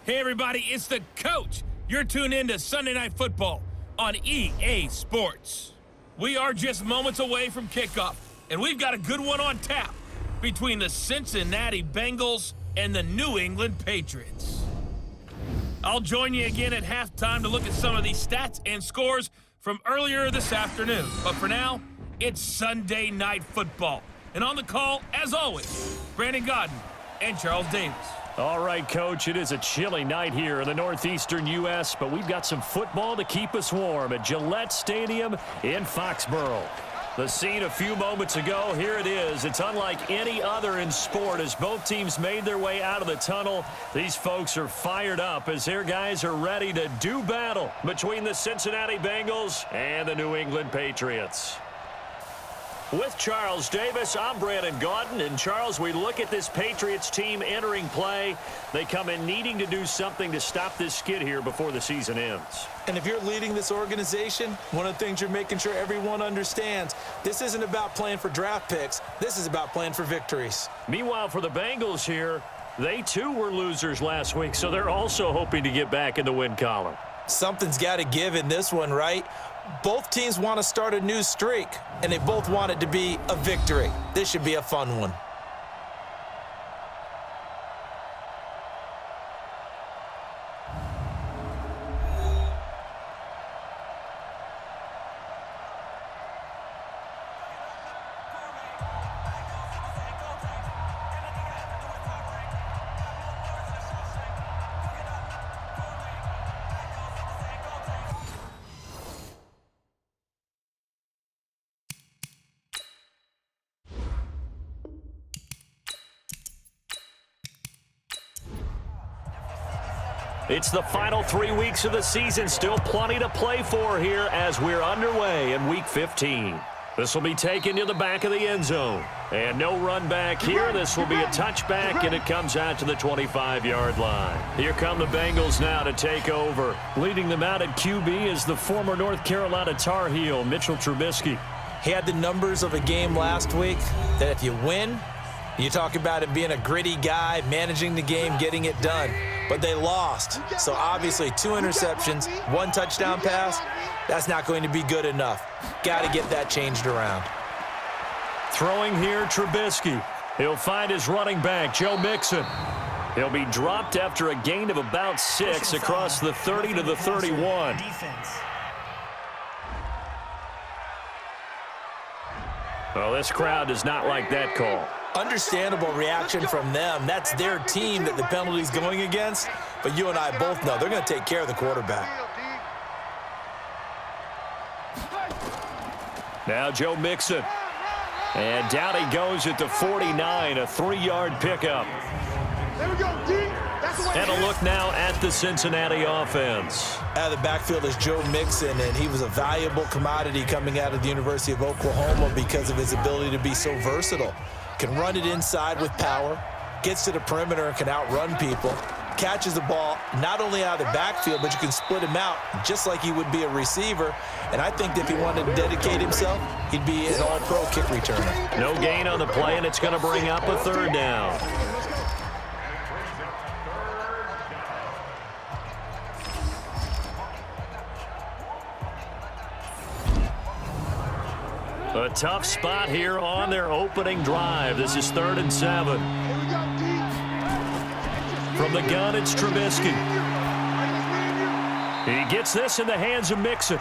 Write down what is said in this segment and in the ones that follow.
Hey everybody, it's the coach. You're tuned in to Sunday Night Football on EA Sports. We are just moments away from kickoff, and we've got a good one on tap between the Cincinnati Bengals and the New England Patriots. I'll join you again at halftime to look at some of these stats and scores from earlier this afternoon. But for now, it's Sunday Night Football. And on the call, as always, Brandon Godden and Charles Davis. All right, Coach, it is a chilly night here in the northeastern U.S., but we've got some football to keep us warm at Gillette Stadium in Foxborough. The scene a few moments ago, here it is. It's unlike any other in sport as both teams made their way out of the tunnel. These folks are fired up as their guys are ready to do battle between the Cincinnati Bengals and the New England Patriots. With Charles Davis, I'm Brandon Godden. And Charles, we look at this Patriots team entering play. They come in needing to do something to stop this skid here before the season ends. And if you're leading this organization, one of the things you're making sure everyone understands, this isn't about playing for draft picks. This is about playing for victories. Meanwhile, for the Bengals here, they too were losers last week, so they're also hoping to get back in the win column. Something's got to give in this one, right? Both teams want to start a new streak, and they both want it to be a victory. This should be a fun one. It's the final 3 weeks of the season. Still plenty to play for here as we're underway in Week 15. This will be taken to the back of the end zone. And no run back here. This will be a touchback, and it comes out to the 25-yard line. Here come the Bengals now to take over. Leading them out at QB is the former North Carolina Tar Heel, Mitchell Trubisky. He had the numbers of a game last week that if you win, you talk about him being a gritty guy, managing the game, getting it done. But they lost. So obviously 2 interceptions, 1 touchdown pass, that's not going to be good enough. Got to get that changed around. Throwing here, Trubisky. He'll find his running back, Joe Mixon. He'll be dropped after a gain of about 6 across the 30 to the 31. Well, this crowd does not like that call. Understandable reaction from them. That's their team that the penalty's going against. But you and I both know they're going to take care of the quarterback. Now Joe Mixon. And down he goes at the 49, a 3-yard pickup. There we go, D. And a look now at the Cincinnati offense. Out of the backfield is Joe Mixon, and he was a valuable commodity coming out of the University of Oklahoma because of his ability to be so versatile. Can run it inside with power, gets to the perimeter and can outrun people, catches the ball not only out of the backfield, but you can split him out just like he would be a receiver. And I think if he wanted to dedicate himself, he'd be an all-pro kick returner. No gain on the play, and it's going to bring up a 3rd down. A tough spot here on their opening drive. This is 3rd and 7. From the gun, it's Trubisky. He gets this in the hands of Mixon.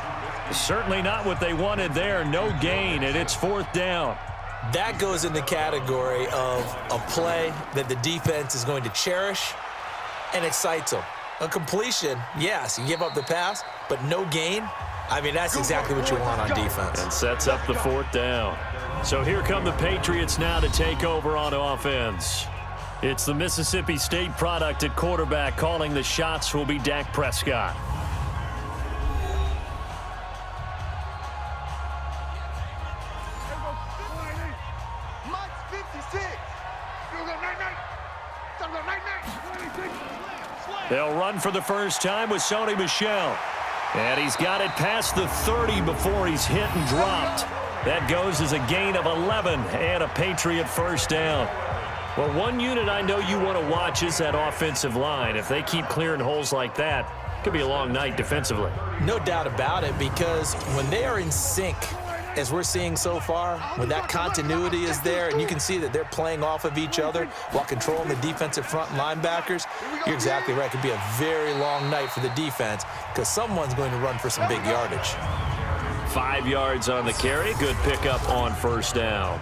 Certainly not what they wanted there. No gain, and it's 4th down. That goes in the category of a play that the defense is going to cherish and excites them. A completion, yes, you give up the pass, but no gain. I mean, that's exactly what you want on defense. And sets up the 4th down. So here come the Patriots now to take over on offense. It's the Mississippi State product at quarterback. Calling the shots will be Dak Prescott. They'll run for the first time with Sony Michel. And he's got it past the 30 before he's hit and dropped. That goes as a gain of 11 and a Patriot first down. Well, one unit I know you want to watch is that offensive line. If they keep clearing holes like that, it could be a long night defensively. No doubt about it, because when they are in sync, as we're seeing so far, when that continuity is there and you can see that they're playing off of each other while controlling the defensive front linebackers, you're exactly right. It could be a very long night for the defense because someone's going to run for some big yardage. 5 yards on the carry. Good pickup on first down.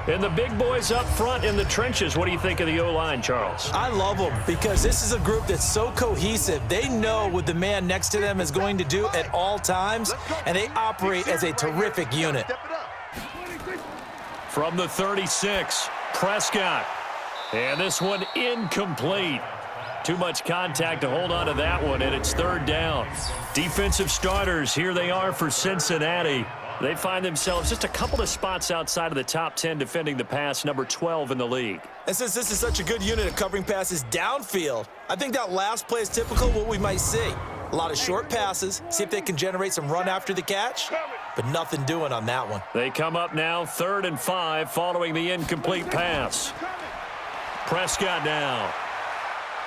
And the big boys up front in the trenches. What do you think of the O-line, Charles? I love them because this is a group that's so cohesive. They know what the man next to them is going to do at all times, and they operate as a terrific unit. From the 36, Prescott. And this one incomplete. Too much contact to hold on to that one, and it's third down. Defensive starters, here they are for Cincinnati. They find themselves just a couple of spots outside of the top 10 defending the pass, number 12 in the league. And since this is such a good unit of covering passes downfield, I think that last play is typical of what we might see. A lot of short passes, see if they can generate some run after the catch, but nothing doing on that one. They come up now 3rd and 5 following the incomplete pass. Prescott now.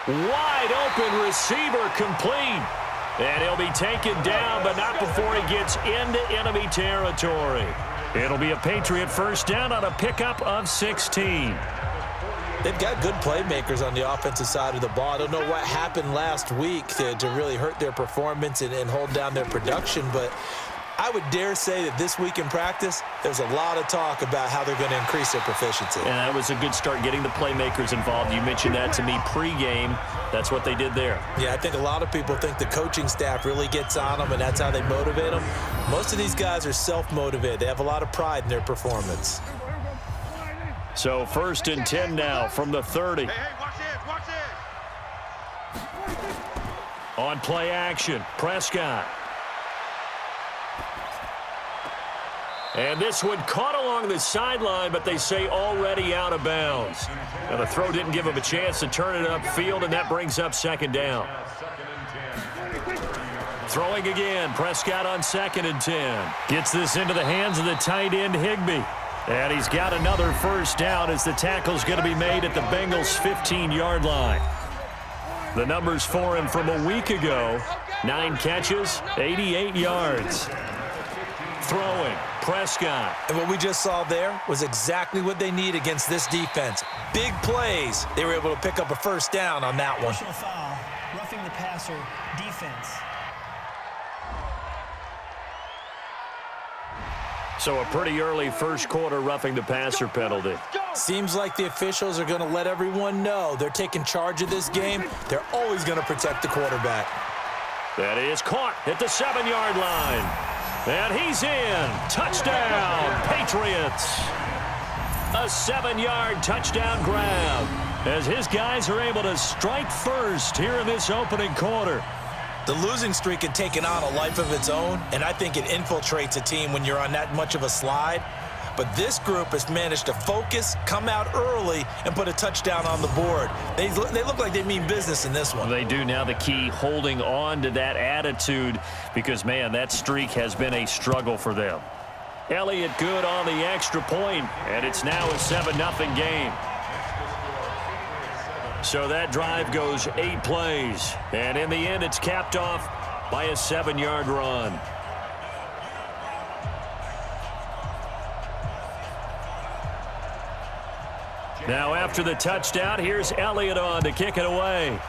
Wide open receiver complete. And he'll be taken down, but not before he gets into enemy territory. It'll be a Patriot first down on a pickup of 16. They've got good playmakers on the offensive side of the ball. I don't know what happened last week to really hurt their performance and hold down their production, but I would dare say that this week in practice, there's a lot of talk about how they're going to increase their proficiency. And that was a good start getting the playmakers involved. You mentioned that to me pregame. That's what they did there. Yeah, I think a lot of people think the coaching staff really gets on them, and that's how they motivate them. Most of these guys are self-motivated. They have a lot of pride in their performance. So 1st and 10 now from the 30. Hey, watch this. On play action, Prescott. And this one caught along the sideline, but they say already out of bounds. Now the throw didn't give him a chance to turn it upfield, and that brings up 2nd down. Throwing again, Prescott on 2nd and 10. Gets this into the hands of the tight end, Higbee. And he's got another first down as the tackle's going to be made at the Bengals' 15-yard line. The numbers for him from a week ago, 9 catches, 88 yards. Throwing, Prescott. And what we just saw there was exactly what they need against this defense. Big plays. They were able to pick up a first down on that one. Personal foul, roughing the passer, defense. So a pretty early first quarter roughing the passer penalty. Seems like the officials are going to let everyone know they're taking charge of this game. They're always going to protect the quarterback. That is caught at the 7-yard line. And he's in. Touchdown, Patriots. A 7-yard touchdown grab as his guys are able to strike first here in this opening quarter. The losing streak had taken on a life of its own, and I think it infiltrates a team when you're on that much of a slide. But this group has managed to focus, come out early, and put a touchdown on the board. They look like they mean business in this one. They do. Now the key, holding on to that attitude, because, man, that streak has been a struggle for them. Elliott good on the extra point, and it's now a 7-0 game. So that drive goes 8 plays, and in the end it's capped off by a 7-yard run. Now after the touchdown, here's Elliott on to kick it away.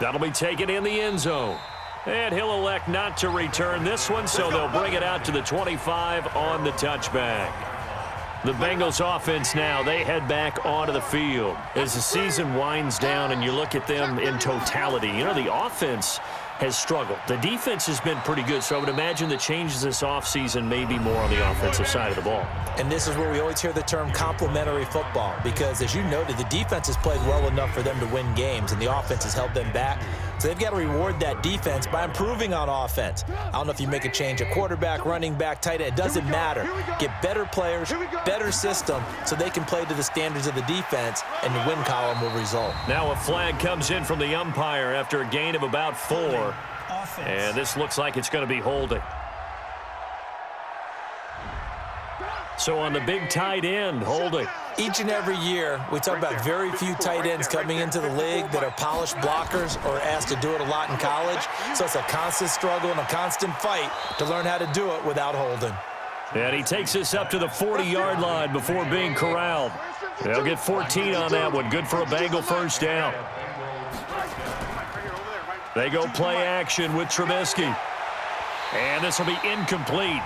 That'll be taken in the end zone. And he'll elect not to return this one, so they'll bring it out to the 25 on the touchback. The Bengals offense now, they head back onto the field. As the season winds down and you look at them in totality, you know, the offense has struggled. The defense has been pretty good, so I would imagine the changes this offseason may be more on the offensive side of the ball. And this is where we always hear the term complementary football, because as you noted, the defense has played well enough for them to win games, and the offense has held them back. So they've got to reward that defense by improving on offense. I don't know if you make a change at quarterback, running back, tight end. It doesn't matter. Get better players, better system, so they can play to the standards of the defense, and the win column will result. Now a flag comes in from the umpire after a gain of about 4. And this looks like it's going to be holding. So on the big tight end, holding. Each and every year, we talk about very few tight ends coming into the league that are polished blockers or asked to do it a lot in college. So it's a constant struggle and a constant fight to learn how to do it without holding. And he takes us up to the 40-yard line before being corralled. They'll get 14 on that one. Good for a Bengal first down. They go play action with Trubisky. And this will be incomplete.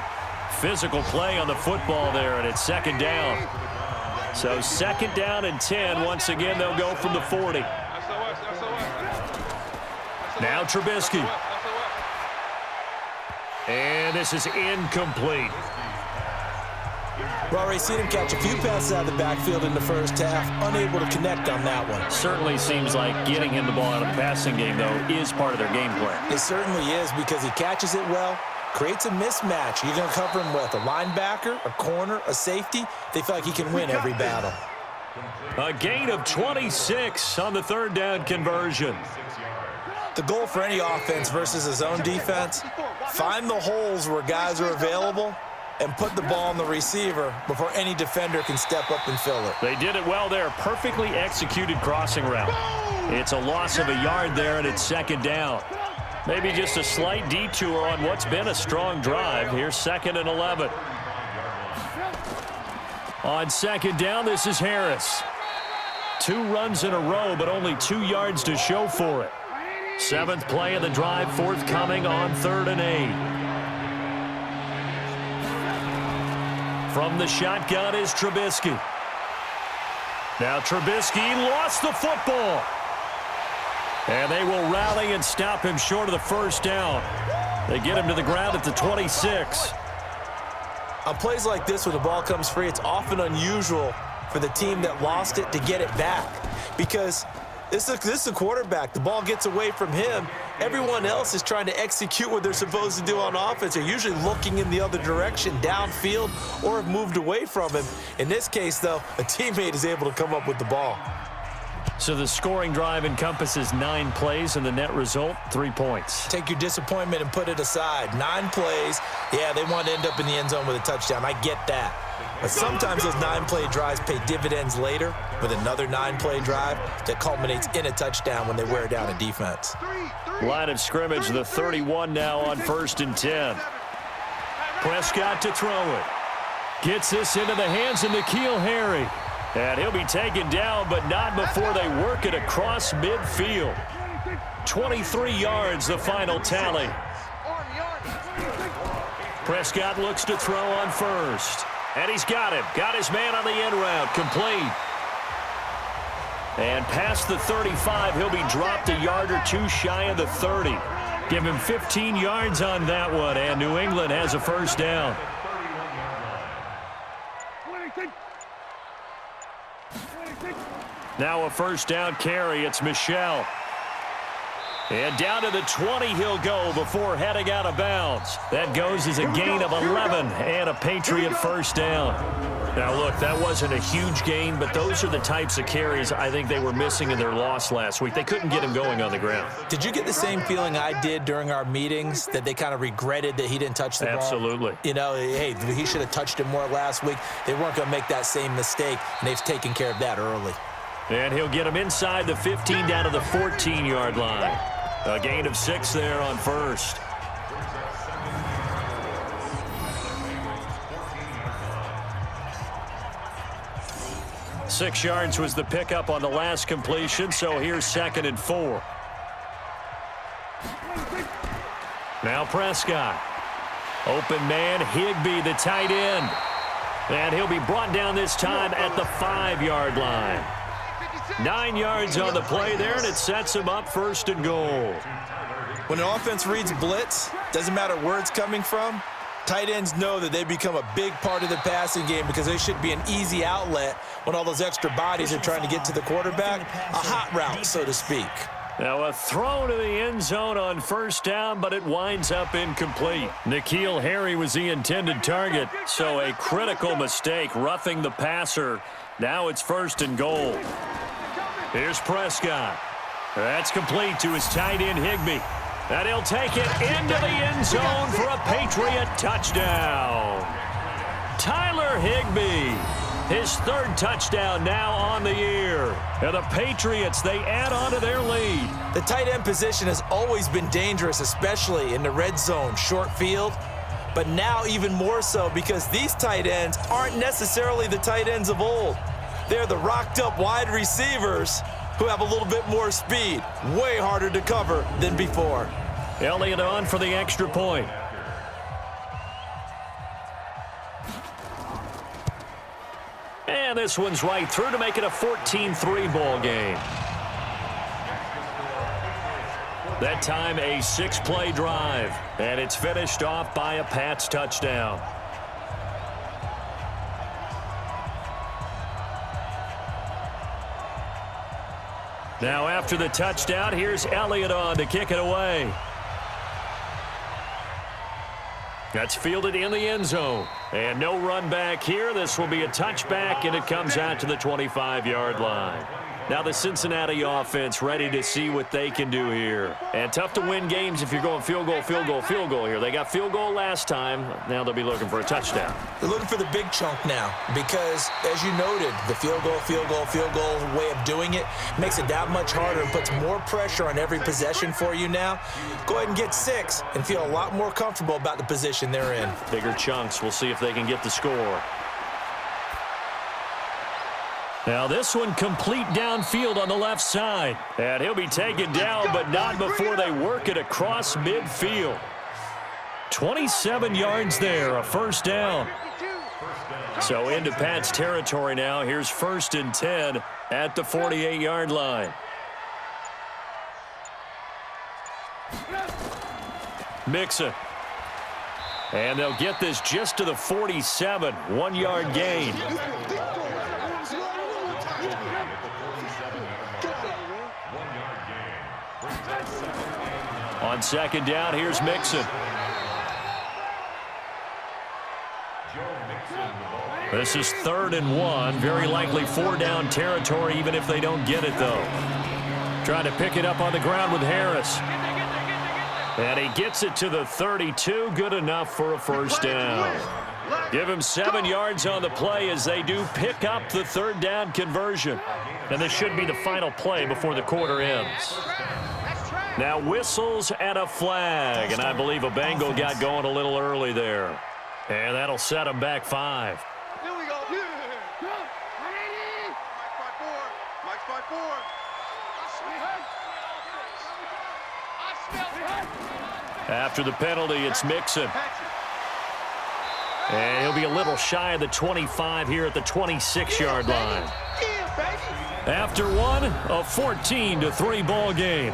Physical play on the football there, and it's second down. So second down and 10. Once again, they'll go from the 40. Now Trubisky. And this is incomplete. We've already seen him catch a few passes out of the backfield in the first half, unable to connect on that one. Certainly seems like getting him the ball out of the passing game, though, is part of their game plan. It certainly is, because he catches it well, creates a mismatch. You're going to cover him with a linebacker, a corner, a safety. They feel like he can win every battle. A gain of 26 on the third down conversion. The goal for any offense versus his own defense, find the holes where guys are available and put the ball on the receiver before any defender can step up and fill it. They did it well there. Perfectly executed crossing route. It's a loss of a yard there, and it's second down. Maybe just a slight detour on what's been a strong drive. Here's second and 11. On second down, this is Harris. 2 runs in a row, but only 2 yards to show for it. 7th play of the drive, forthcoming on 3rd and 8. From the shotgun is Trubisky. Now Trubisky lost the football. And they will rally and stop him short of the first down. They get him to the ground at the 26. On plays like this, when the ball comes free, it's often unusual for the team that lost it to get it back. Because this is a quarterback. The ball gets away from him. Everyone else is trying to execute what they're supposed to do on offense. They're usually looking in the other direction, downfield, or have moved away from him. In this case, though, a teammate is able to come up with the ball. So the scoring drive encompasses 9 plays, and the net result, 3 points. Take your disappointment and put it aside. 9 plays. Yeah, they want to end up in the end zone with a touchdown. I get that. But sometimes those 9-play drives pay dividends later with another 9-play drive that culminates in a touchdown when they wear down a defense. Line of scrimmage, the 31 now on 1st and 10. Prescott to throw it. Gets this into the hands of N'Keal Harry. And he'll be taken down, but not before they work it across midfield. 23 yards, the final tally. Prescott looks to throw on first. And he's got him. Got his man on the end route. Complete. And past the 35, he'll be dropped a yard or 2 shy of the 30. Give him 15 yards on that one, and New England has a first down. Now a first down carry. It's Michel. And down to the 20 he'll go before heading out of bounds. That goes as a gain of 11 and a Patriot first down. Now, look, that wasn't a huge gain, but those are the types of carries I think they were missing in their loss last week. They couldn't get him going on the ground. Did you get the same feeling I did during our meetings, that they kind of regretted that he didn't touch the ball? Absolutely. You know, hey, he should have touched it more last week. They weren't going to make that same mistake, and they've taken care of that early. And he'll get him inside the 15 down to the 14-yard line. A gain of 6 there on first. Six yards was the pickup on the last completion, so here's 2nd and 4. Now Prescott. Open man, Higbee, the tight end. And he'll be brought down this time at the 5-yard line. 9 yards on the play there, and it sets him up 1st and goal. When an offense reads blitz, doesn't matter where it's coming from, tight ends know that they become a big part of the passing game because they should be an easy outlet when all those extra bodies are trying to get to the quarterback. A hot route, so to speak. Now a throw to the end zone on 1st down, but it winds up incomplete. N'Keal Harry was the intended target, so a critical mistake, roughing the passer. Now it's 1st and goal. Here's Prescott. That's complete to his tight end, Higbee. And he'll take it into the end zone for a Patriot touchdown. Tyler Higbee. His third touchdown now on the year. And the Patriots, they add on to their lead. The tight end position has always been dangerous, especially in the red zone, short field. But now even more so because these tight ends aren't necessarily the tight ends of old. They're the rocked-up wide receivers who have a little bit more speed. Way harder to cover than before. Elliott on for the extra point. And this one's right through to make it a 14-3 ball game. That time a 6-play drive, and it's finished off by a Pats touchdown. Now after the touchdown, here's Elliott on to kick it away. That's fielded in the end zone. And no run back here. This will be a touchback, and it comes out to the 25-yard line. Now the Cincinnati offense ready to see what they can do here. And tough to win games if you're going field goal, field goal, field goal here. They got field goal last time. Now they'll be looking for a touchdown. They're looking for the big chunk now because, as you noted, the field goal, field goal, field goal way of doing it makes it that much harder and puts more pressure on every possession for you now. Go ahead and get 6 and feel a lot more comfortable about the position they're in. Bigger chunks. We'll see if they can get the score. Now this one complete downfield on the left side. And he'll be taken down, but not before they work it across midfield. 27 yards there, a first down. So into Pat's territory now. Here's 1st and 10 at the 48-yard line. Mixon. And they'll get this just to the 47, 1-yard gain. On 2nd down, here's Mixon. This is 3rd and 1. Very likely 4-down territory, even if they don't get it, though. Trying to pick it up on the ground with Harris. And he gets it to the 32. Good enough for a first down. Give him 7 yards on the play as they do pick up the 3rd down conversion. And this should be the final play before the quarter ends. Now whistles and a flag, and I believe a Bengal got going a little early there. And that'll set him back 5. Here we go. Mike's 5-4. After the penalty, it's Mixon. And he'll be a little shy of the 25 here at the 26-yard line. After one, a 14-3 ball game.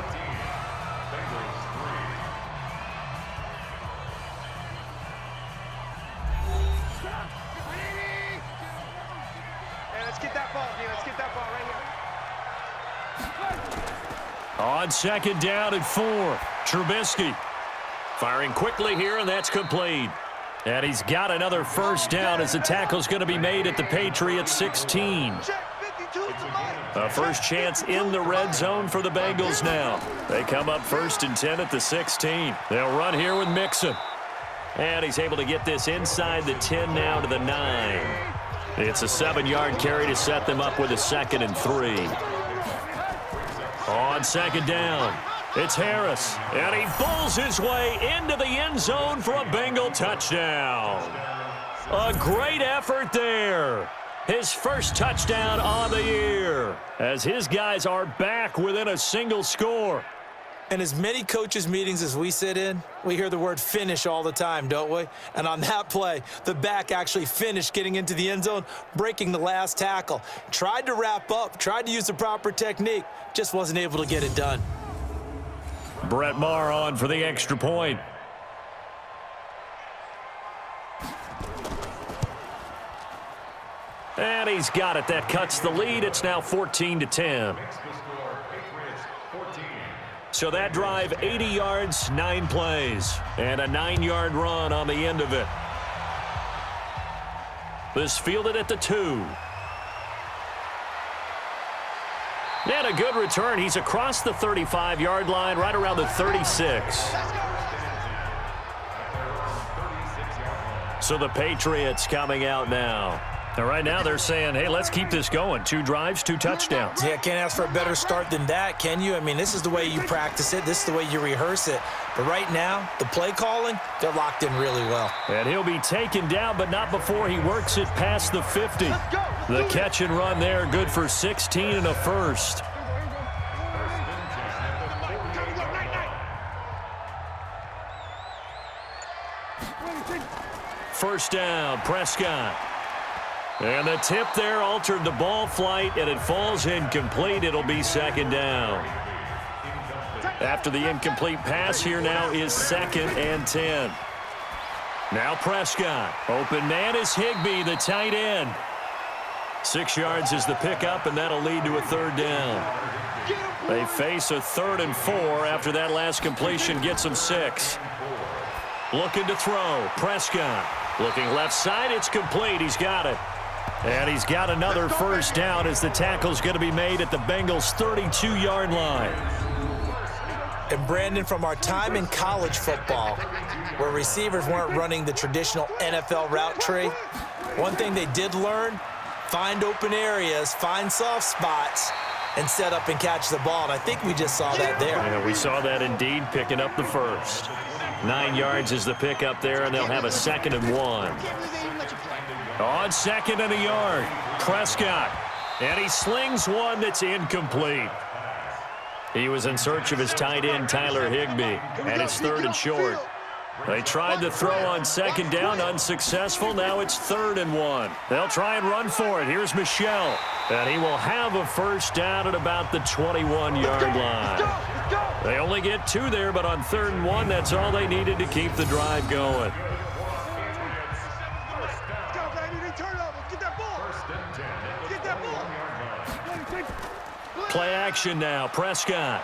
On 2nd down and 4, Trubisky firing quickly here, and that's complete. And he's got another first down as the tackle's going to be made at the Patriots 16. A first chance in the red zone for the Bengals now. They come up 1st and 10 at the 16. They'll run here with Mixon. And he's able to get this inside the 10 now to the 9. It's a 7-yard carry to set them up with a 2nd and 3. On 2nd down, it's Harris, and he pulls his way into the end zone for a Bengal touchdown. A great effort there. His first touchdown on the year, as his guys are back within a single score. And as many coaches' meetings as we sit in, we hear the word finish all the time, don't we? And on that play, the back actually finished getting into the end zone, breaking the last tackle. Tried to wrap up, tried to use the proper technique, just wasn't able to get it done. Brett Maher on for the extra point. And he's got it. That cuts the lead. It's now 14-10. So that drive, 80 yards, 9 plays, and a 9-yard run on the end of it. This fielded at the 2. And a good return. He's across the 35-yard line, right around the 36. So the Patriots coming out now. And right now they're saying, hey, let's keep this going. 2 drives, 2 touchdowns. Yeah, can't ask for a better start than that, can you? I mean, this is the way you practice it. This is the way you rehearse it. But right now, the play calling, they're locked in really well. And he'll be taken down, but not before he works it past the 50. The catch and run there, good for 16 and a first. First down, Prescott. And the tip there altered the ball flight, and it falls incomplete. It'll be second down. After the incomplete pass, here now is 2nd and 10. Now Prescott. Open man is Higbee, the tight end. 6 yards is the pickup, and that'll lead to a 3rd down. They face a 3rd and 4 after that last completion gets them 6. Looking to throw. Prescott. Looking left side. It's complete. He's got it. And he's got another first down as the tackle's going to be made at the Bengals' 32-yard line. And Brandon, from our time in college football, where receivers weren't running the traditional NFL route tree, one thing they did learn, find open areas, find soft spots, and set up and catch the ball. And I think we just saw that there. Yeah, we saw that indeed, picking up the first. 9 yards is the pickup there, and they'll have a 2nd and 1. On 2nd and a yard, Prescott. And he slings one that's incomplete. He was in search of his tight end, Tyler Higbee, and it's 3rd and short. They tried to throw on 2nd down, unsuccessful. Now it's 3rd and 1. They'll try and run for it. Here's Michel, and he will have a first down at about the 21-yard line. They only get 2 there, but on 3rd and 1, that's all they needed to keep the drive going. Play action now, Prescott.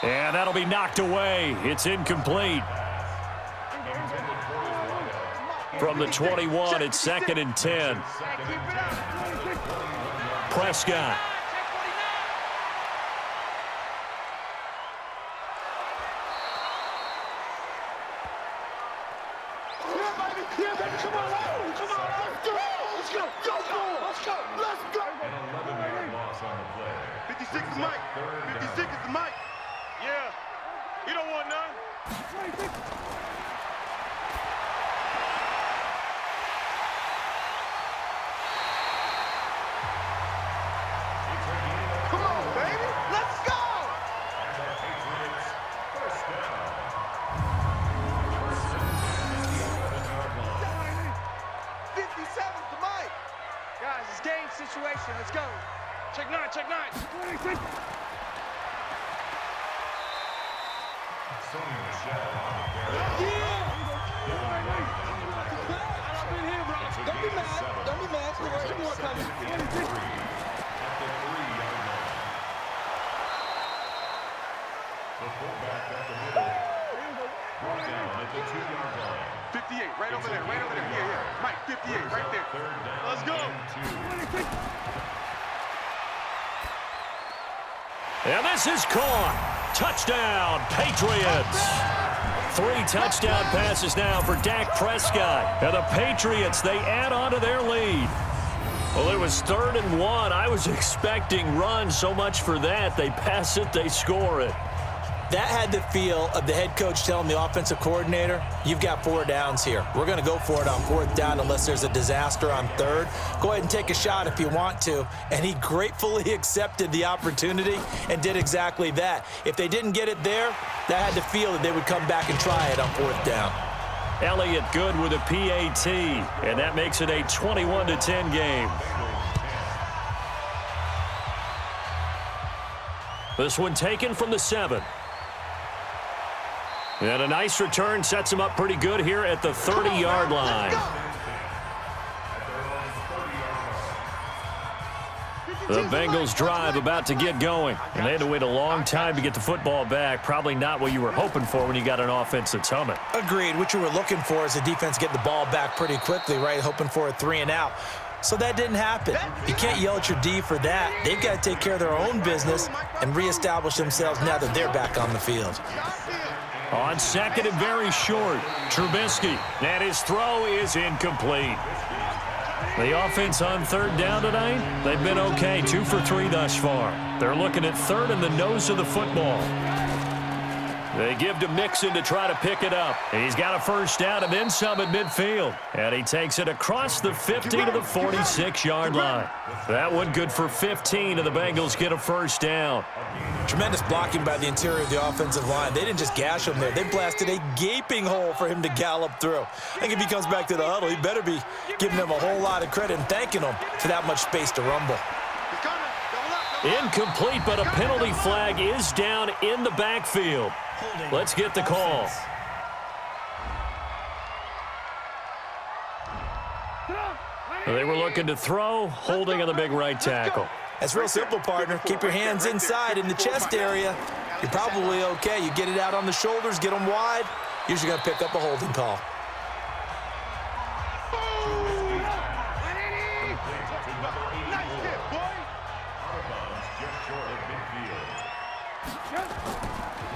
And that'll be knocked away. It's incomplete. From the 21, it's 2nd and 10. Prescott. Situation. Let's go. Check 9. Check 9. Don't be mad. Don't be mad. There's more coming. The fullback at the middle. Brought down at the 2-yard line. 58, right over there, right over there. Yeah. Mike, 58, right there. Let's go. And this is caught. Touchdown, Patriots. 3 touchdown passes now for Dak Prescott. And the Patriots, they add on to their lead. Well, it was 3rd and 1. I was expecting runs, so much for that. They pass it, they score it. That had the feel of the head coach telling the offensive coordinator, you've got 4 downs here. We're going to go for it on 4th down unless there's a disaster on 3rd. Go ahead and take a shot if you want to. And he gratefully accepted the opportunity and did exactly that. If they didn't get it there, that had the feel that they would come back and try it on 4th down. Elliott good with a PAT, and that makes it a 21-10 game. This one taken from the 7. And a nice return sets him up pretty good here at the 30-yard line. The Bengals drive about to get going. And they had to wait a long time to get the football back. Probably not what you were hoping for when you got an offense that's humming. Agreed. What you were looking for is the defense get the ball back pretty quickly, right? Hoping for a 3 and out. So that didn't happen. You can't yell at your D for that. They've got to take care of their own business and reestablish themselves now that they're back on the field. On second and very short, Trubisky, and his throw is incomplete. The offense on third down tonight, they've been okay, 2 for 3 thus far. They're looking at third and the nose of the football. They give to Mixon to try to pick it up. He's got a first down and then some at midfield. And he takes it across the 50 to the 46-yard line. That one good for 15, and the Bengals get a first down. Tremendous blocking by the interior of the offensive line. They didn't just gash him there. They blasted a gaping hole for him to gallop through. I think if he comes back to the huddle, he better be giving them a whole lot of credit and thanking them for that much space to rumble. Incomplete, but a penalty flag is down in the backfield. Let's get the call. They were looking to throw, holding on the big right tackle. That's real simple, partner. Keep your hands inside in the chest area. You're probably okay. You get it out on the shoulders, get them wide. Usually going to pick up a holding call.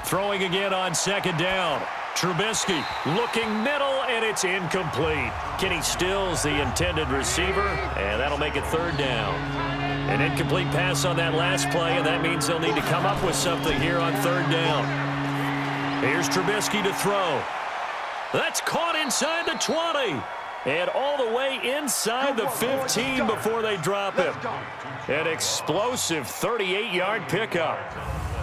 Throwing again on second down. Trubisky looking middle, and it's incomplete. Kenny Stills, the intended receiver, and that'll make it third down. An incomplete pass on that last play, and that means they'll need to come up with something here on third down. Here's Trubisky to throw. That's caught inside the 20. And all the way inside the 15 before they drop him. An explosive 38-yard pickup.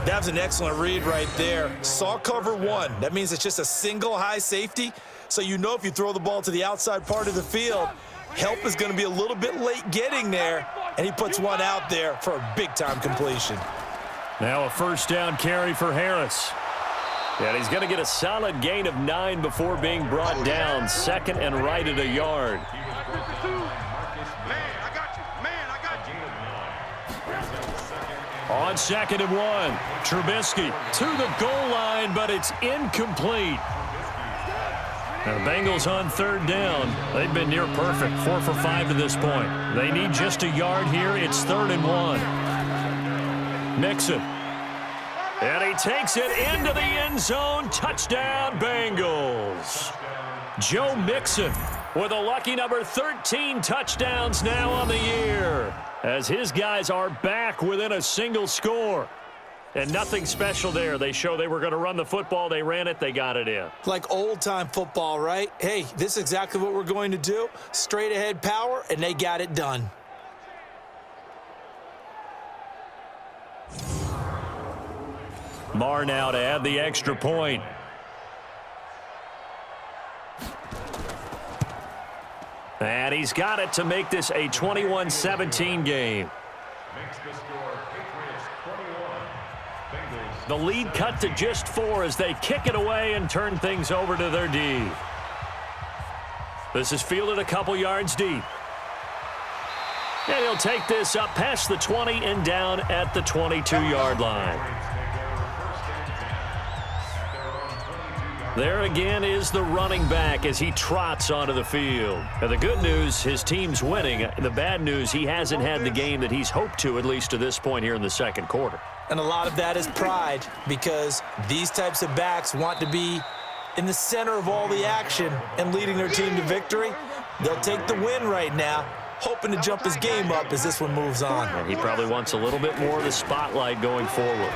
That was an excellent read right there. Saw cover one. That means it's just a single high safety. So you know if you throw the ball to the outside part of the field, help is going to be a little bit late getting there. And he puts one out there for a big-time completion. Now a first down carry for Harris. And he's going to get a solid gain of 9 before being brought down. Second and right at a yard. On second and 1, Trubisky to the goal line, but it's incomplete. Now the Bengals on third down. They've been near perfect, 4 for 5 to this point. They need just a yard here. It's third and 1. Mixon. And he takes it into the end zone. Touchdown, Bengals. Joe Mixon with a lucky number 13 touchdowns now on the year, as his guys are back within a single score. And nothing special there. They show they were going to run the football. They ran it. They got it in. Like old-time football, right? Hey, this is exactly what we're going to do. Straight-ahead power, and they got it done. Marr now to add the extra point. And he's got it to make this a 21-17 game. The lead cut to just 4 as they kick it away and turn things over to their D. This is fielded a couple yards deep. And he'll take this up past the 20 and down at the 22-yard line. There again is the running back as he trots onto the field. And the good news, his team's winning. The bad news, he hasn't had the game that he's hoped to, at least to this point here in the second quarter. And a lot of that is pride, because these types of backs want to be in the center of all the action and leading their team to victory. They'll take the win right now, hoping to jump his game up as this one moves on. And he probably wants a little bit more of the spotlight going forward.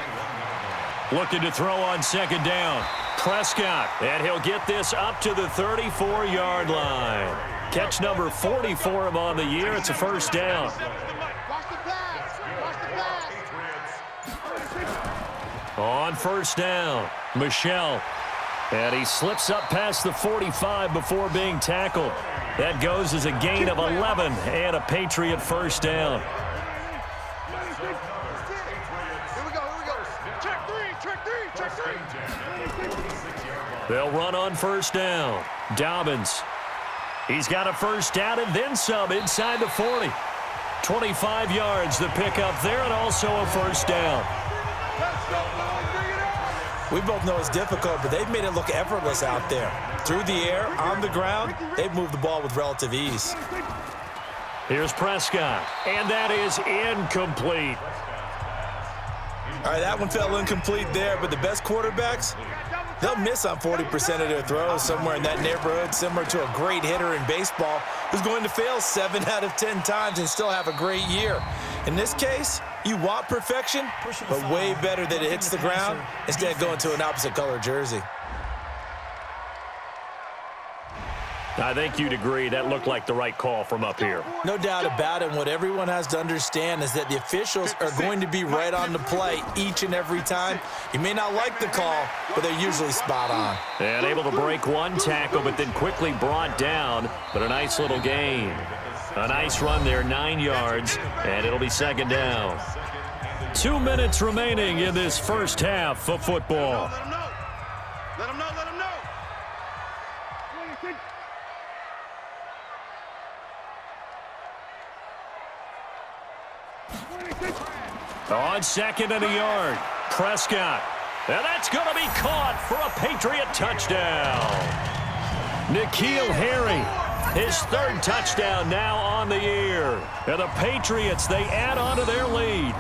Looking to throw on second down. Prescott, and he'll get this up to the 34-yard line. Catch number 40 for him on the year. It's a first down. On first down, Michel. And he slips up past the 45 before being tackled. That goes as a gain of 11 and a Patriot first down. They'll run on first down. Dobbins. He's got a first down and then some inside the 40. 25 yards the pickup there, and also a first down. We both know it's difficult, but they've made it look effortless out there. Through the air, on the ground, they've moved the ball with relative ease. Here's Prescott, and that is incomplete. All right, that one fell incomplete there, but the best quarterbacks, They'll miss on 40% of their throws, somewhere in that neighborhood, similar to a great hitter in baseball who's going to fail 7 out of 10 times and still have a great year. In this case, you want perfection, but way better that it hits the ground instead of going to an opposite color jersey. I think you'd agree that looked like the right call from up here. No doubt about it. And what everyone has to understand is that the officials are going to be right on the play each and every time. You may not like the call, but they're usually spot on. And able to break one tackle, but then quickly brought down. But a nice little gain. A nice run there, 9 yards, and it'll be second down. 2 minutes remaining in this first half of football. Let him know. Let him know. Let him know. On second and a yard, Prescott. And that's going to be caught for a Patriot touchdown. N'Keal Harry, his 3rd touchdown now on the year. And the Patriots, they add on to their lead.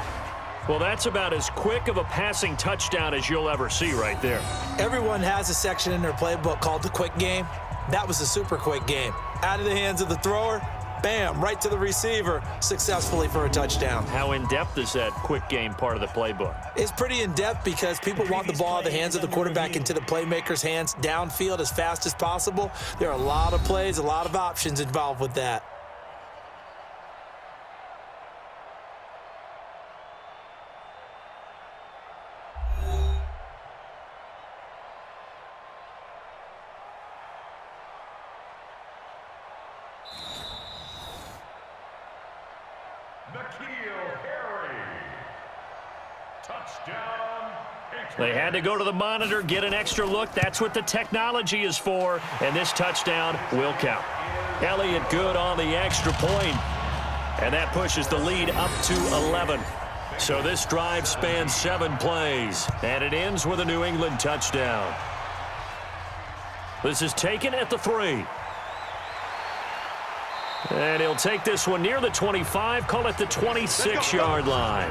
Well, that's about as quick of a passing touchdown as you'll ever see right there. Everyone has a section in their playbook called the quick game. That was a super quick game. Out of the hands of the thrower, bam, right to the receiver, successfully for a touchdown. How in-depth is that quick game part of the playbook? It's pretty in-depth because people want the ball in the hands of the quarterback into the playmaker's hands downfield as fast as possible. There are a lot of plays, a lot of options involved with that. N'Keal Harry. Touchdown. They had to go to the monitor, get an extra look. That's what the technology is for, and this touchdown will count. Elliott good on the extra point, and that pushes the lead up to 11. So this drive spans 7 plays, and it ends with a New England touchdown. This is taken at the 3. And he'll take this one near the 25, call it the 26-yard line.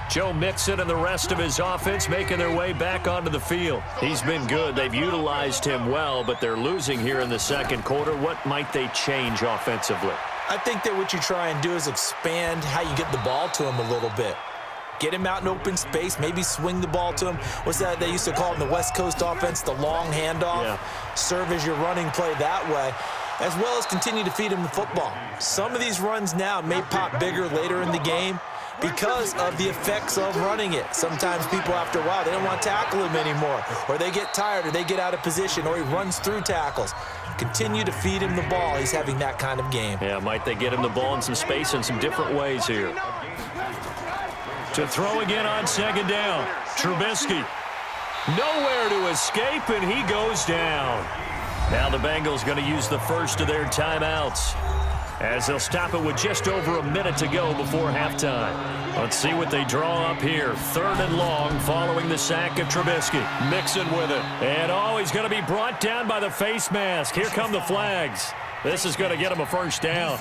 Joe Mixon and the rest of his offense making their way back onto the field. He's been good. They've utilized him well, but they're losing here in the second quarter. What might they change offensively? I think that what you try and do is expand how you get the ball to him a little bit. Get him out in open space, maybe swing the ball to him. What's that they used to call in the West Coast offense, the long handoff? Yeah. Serve as your running play that way, as well as continue to feed him the football. Some of these runs now may pop bigger later in the game because of the effects of running it. Sometimes people, after a while, they don't want to tackle him anymore, or they get tired, or they get out of position, or he runs through tackles. Continue to feed him the ball. He's having that kind of game. Yeah, might they get him the ball in some space in some different ways here. To throw again on second down. Trubisky. Nowhere to escape, and he goes down. Now the Bengals going to use the first of their timeouts, as they'll stop it with just over a minute to go before halftime. Let's see what they draw up here. 3rd and long following the sack of Trubisky. Mixon with it. And he's going to be brought down by the face mask. Here come the flags. This is going to get him a first down.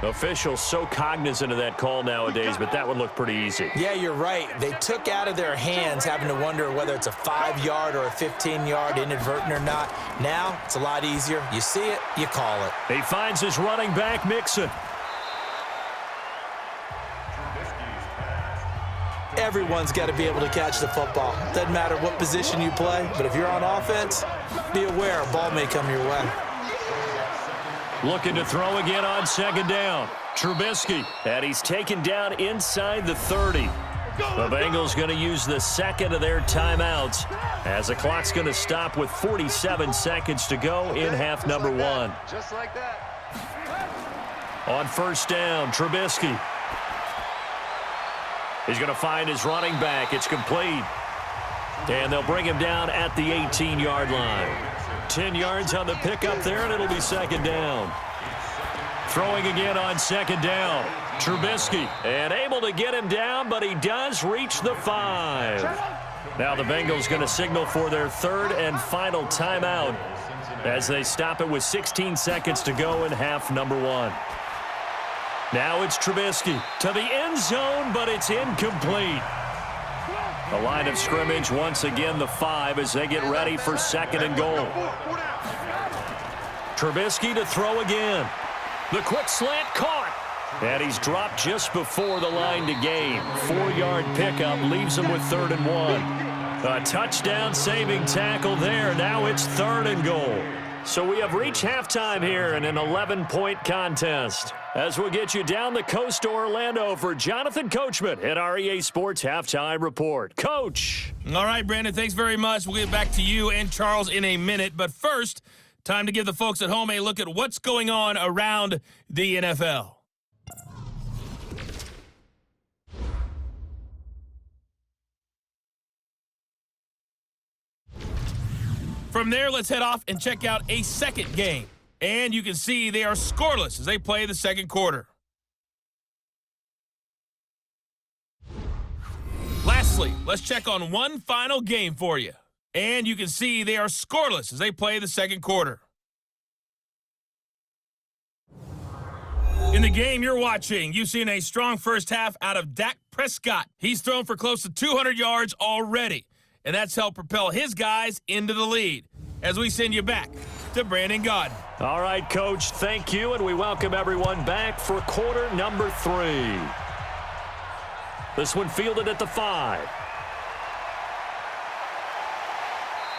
Officials so cognizant of that call nowadays, but that would look pretty easy. Yeah, you're right. They took out of their hands having to wonder whether it's a 5-yard or a 15-yard inadvertent or not. Now, it's a lot easier. You see it, you call it. He finds his running back, Mixon. Everyone's got to be able to catch the football. Doesn't matter what position you play, but if you're on offense, be aware a ball may come your way. Looking to throw again on second down. Trubisky. And he's taken down inside the 30. The Bengals going to use the second of their timeouts, as the clock's going to stop with 47 seconds to go in half number 1. Just like that. On first down, Trubisky. He's going to find his running back. It's complete. And they'll bring him down at the 18-yard line. 10 yards on the pickup there, and it'll be second down. Throwing again on second down. Trubisky, and able to get him down, but he does reach the 5. Now the Bengals going to signal for their 3rd and final timeout, as they stop it with 16 seconds to go in half number 1. Now it's Trubisky to the end zone, but it's incomplete. The line of scrimmage once again the 5 as they get ready for 2nd and goal. Trubisky to throw again. The quick slant caught. And he's dropped just before the line to gain. 4-yard pickup leaves him with 3rd and 1. A touchdown-saving tackle there. Now it's 3rd and goal. So we have reached halftime here in an 11-point contest. As we'll get you down the coast to Orlando for Jonathan Coachman at our EA Sports Halftime Report. Coach. All right, Brandon, thanks very much. We'll get back to you and Charles in a minute. But first, time to give the folks at home a look at what's going on around the NFL. From there, let's head off and check out a second game. And you can see they are scoreless as they play the second quarter. Lastly, let's check on one final game for you. And you can see they are scoreless as they play the second quarter. In the game you're watching, you've seen a strong first half out of Dak Prescott. He's thrown for close to 200 yards already, and that's helped propel his guys into the lead. As we send you back to Brandon Gaudin. All right, Coach, thank you, and we welcome everyone back for quarter number 3. This one fielded at the 5.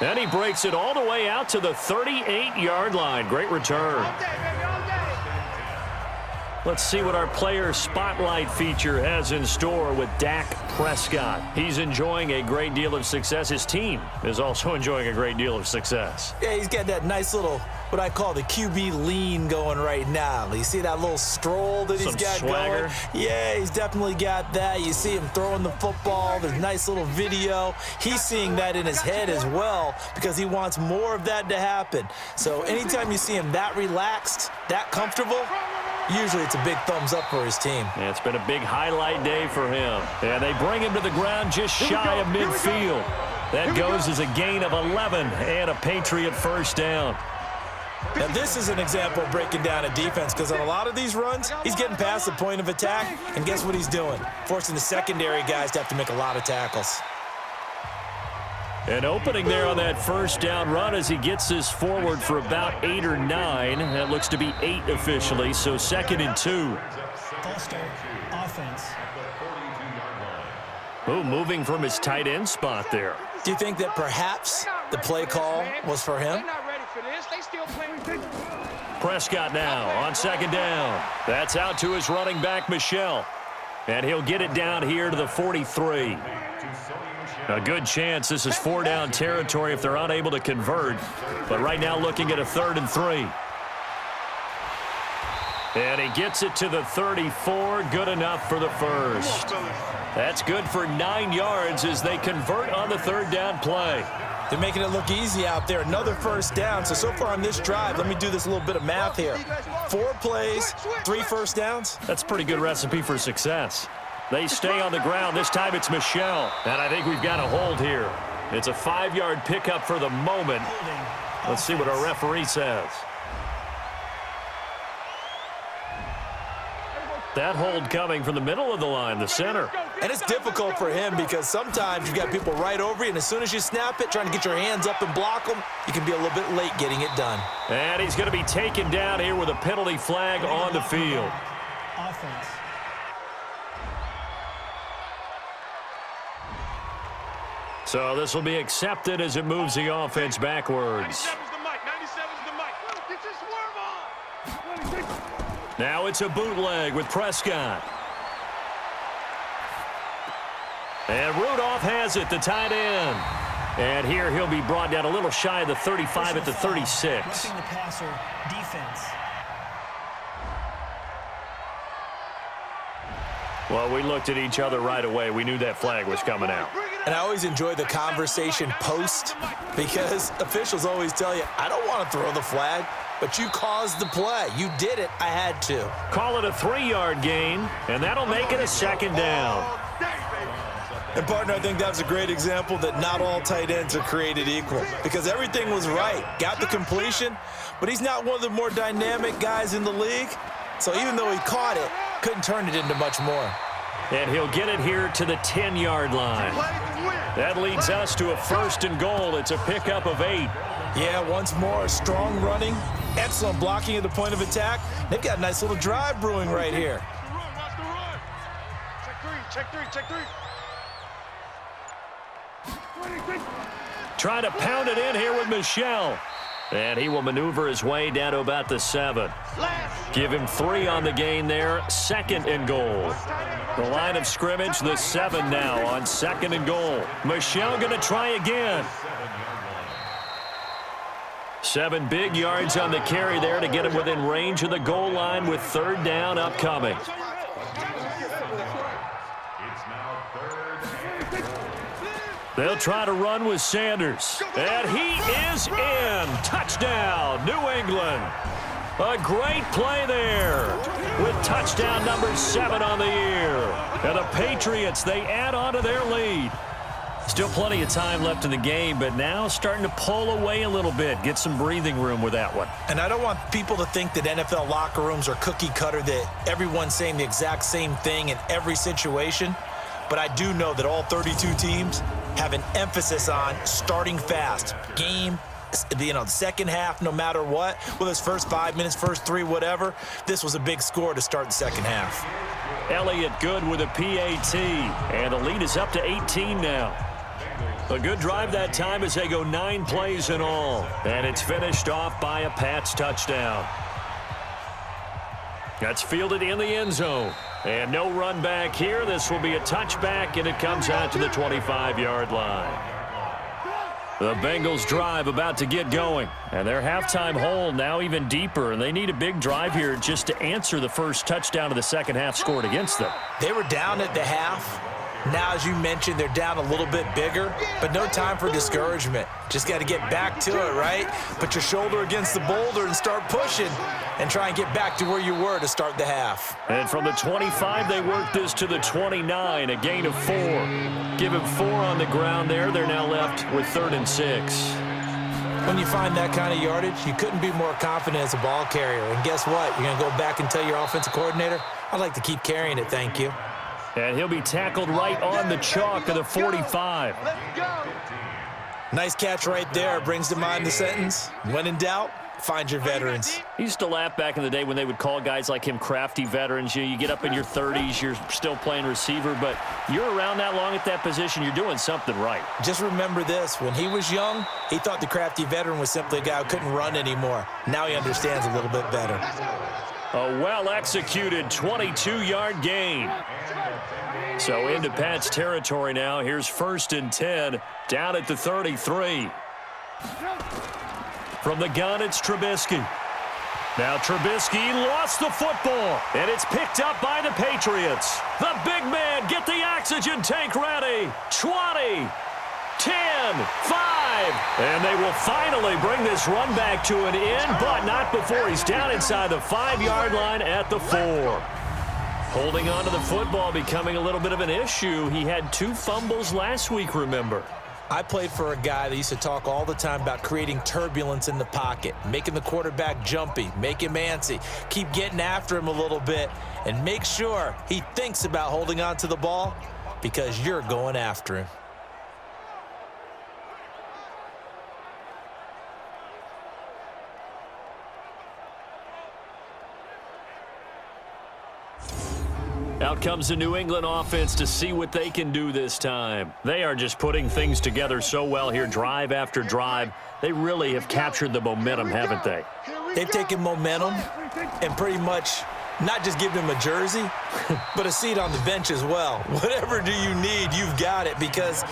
And he breaks it all the way out to the 38-yard line. Great return. Let's see what our player spotlight feature has in store with Dak Prescott. He's enjoying a great deal of success. His team is also enjoying a great deal of success. Yeah, he's got that nice little, what I call the QB lean going right now. You see that little stroll that he's got swagger going? Yeah, he's definitely got that. You see him throwing the football. There's a nice little video. He's seeing that in his head as well because he wants more of that to happen. So anytime you see him that relaxed, that comfortable, usually it's a big thumbs up for his team. Yeah, it's been a big highlight day for him. And they bring him to the ground just shy of midfield. That goes as a gain of 11 and a Patriot first down. Now, this is an example of breaking down a defense because on a lot of these runs, he's getting past the point of attack, and guess what he's doing? Forcing the secondary guys to have to make a lot of tackles. An opening there on that first down run as he gets this forward for about 8 or 9. That looks to be 8 officially, so 2nd and 2. False start, offense. Oh, moving from his tight end spot there. Do you think that perhaps the play call was for him? They're not ready for this. They still playing. Prescott now on 2nd down. That's out to his running back, Michel. And he'll get it down here to the 43. A good chance this is 4-down territory if they're unable to convert. But right now looking at a 3rd and 3. And he gets it to the 34. Good enough for the first. That's good for 9 yards as they convert on the 3rd down play. They're making it look easy out there. Another first down. So far on this drive, let me do this little bit of math here. 4 plays, 3 first downs. That's a pretty good recipe for success. They stay on the ground. This time it's Michel. And I think we've got a hold here. It's a 5-yard pickup for the moment. Let's see what our referee says. That hold coming from the middle of the line, the center. And it's difficult for him because sometimes you've got people right over you, and as soon as you snap it, trying to get your hands up and block them, you can be a little bit late getting it done. And he's going to be taken down here with a penalty flag on the field. Offense. So this will be accepted as it moves the offense backwards. 97's the mic. 97's the mic. Get your swerve on. Now it's a bootleg with Prescott. And Rudolph has it, the tight end. And here he'll be brought down a little shy of the 35 at the 36. Roughing the passer, defense. Well, we looked at each other right away. We knew that flag was coming out. And I always enjoy the conversation post because officials always tell you, I don't want to throw the flag, but you caused the play. You did it. I had to. Call it a 3-yard gain, and that'll make it a 2nd down. And, partner, I think that was a great example that not all tight ends are created equal because everything was right. Got the completion, but he's not one of the more dynamic guys in the league. So even though he caught it, couldn't turn it into much more. And he'll get it here to the 10-yard line. That leads us to a 1st and goal. It's a pickup of 8. Yeah, once more, strong running, excellent blocking at the point of attack. They've got a nice little drive brewing right here. Watch the run. Check three. Trying to pound it in here with Michel. And he will maneuver his way down to about the 7. Give him 3 on the gain there. 2nd and goal. The line of scrimmage, the 7 now on 2nd and goal. Michel going to try again. 7 big yards on the carry there to get him within range of the goal line with 3rd down upcoming. They'll try to run with Sanders. And he is in. Touchdown, New England. A great play there with touchdown number 7 on the year. And the Patriots, they add on to their lead. Still plenty of time left in the game, but now starting to pull away a little bit. Get some breathing room with that one. And I don't want people to think that NFL locker rooms are cookie cutter, that everyone's saying the exact same thing in every situation. But I do know that all 32 teams have an emphasis on starting fast. Game, the second half, no matter what, whether it's first 5 minutes, first 3, whatever, this was a big score to start the second half. Elliott good with a PAT, and the lead is up to 18 now. A good drive that time as they go 9 plays in all, and it's finished off by a Pats touchdown. That's fielded in the end zone. And no run back here. This will be a touchback, and it comes out to the 25-yard line. The Bengals drive about to get going, and their halftime hole now even deeper, and they need a big drive here just to answer the first touchdown of the second half scored against them. They were down at the half. Now, as you mentioned, they're down a little bit bigger, but no time for discouragement. Just got to get back to it, right? Put your shoulder against the boulder and start pushing and try and get back to where you were to start the half. And from the 25, they work this to the 29, a gain of 4. Give him 4 on the ground there. They're now left with 3rd and 6. When you find that kind of yardage, you couldn't be more confident as a ball carrier. And guess what? You're going to go back and tell your offensive coordinator, I'd like to keep carrying it, thank you. And he'll be tackled right on the chalk of the 45. Nice catch right there. Brings to mind the sentence, when in doubt, find your veterans. He used to laugh back in the day when they would call guys like him crafty veterans. You get up in your 30s, you're still playing receiver, but you're around that long at that position, you're doing something right. Just remember this. When he was young, he thought the crafty veteran was simply a guy who couldn't run anymore. Now he understands a little bit better. A well-executed 22-yard gain. So into Pats territory now. Here's 1st and 10 down at the 33. From the gun, it's Trubisky. Now Trubisky lost the football, and it's picked up by the Patriots. The big man, get the oxygen tank ready. 20, 10, 5, and they will finally bring this run back to an end, but not before he's down inside the 5-yard line at the 4. Holding on to the football becoming a little bit of an issue. He had 2 fumbles last week, remember. I played for a guy that used to talk all the time about creating turbulence in the pocket, making the quarterback jumpy, make him antsy, keep getting after him a little bit, and make sure he thinks about holding on to the ball because you're going after him. Out comes the New England offense to see what they can do this time. They are just putting things together so well here, drive after drive. They really have captured the momentum, haven't they? They've taken momentum and pretty much not just given him a jersey, but a seat on the bench as well. Whatever do you need, you've got it, because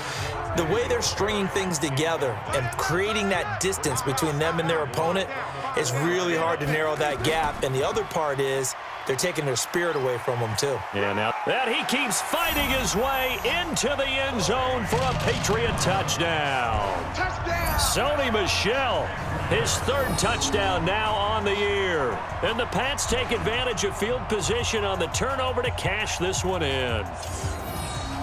the way they're stringing things together and creating that distance between them and their opponent, it's really hard to narrow that gap. And the other part is they're taking their spirit away from them, too. Yeah, now that he keeps fighting his way into the end zone for a Patriot touchdown. Sony Michel, his 3rd touchdown now on the year. And the Pats take advantage of field position on the turnover to cash this one in.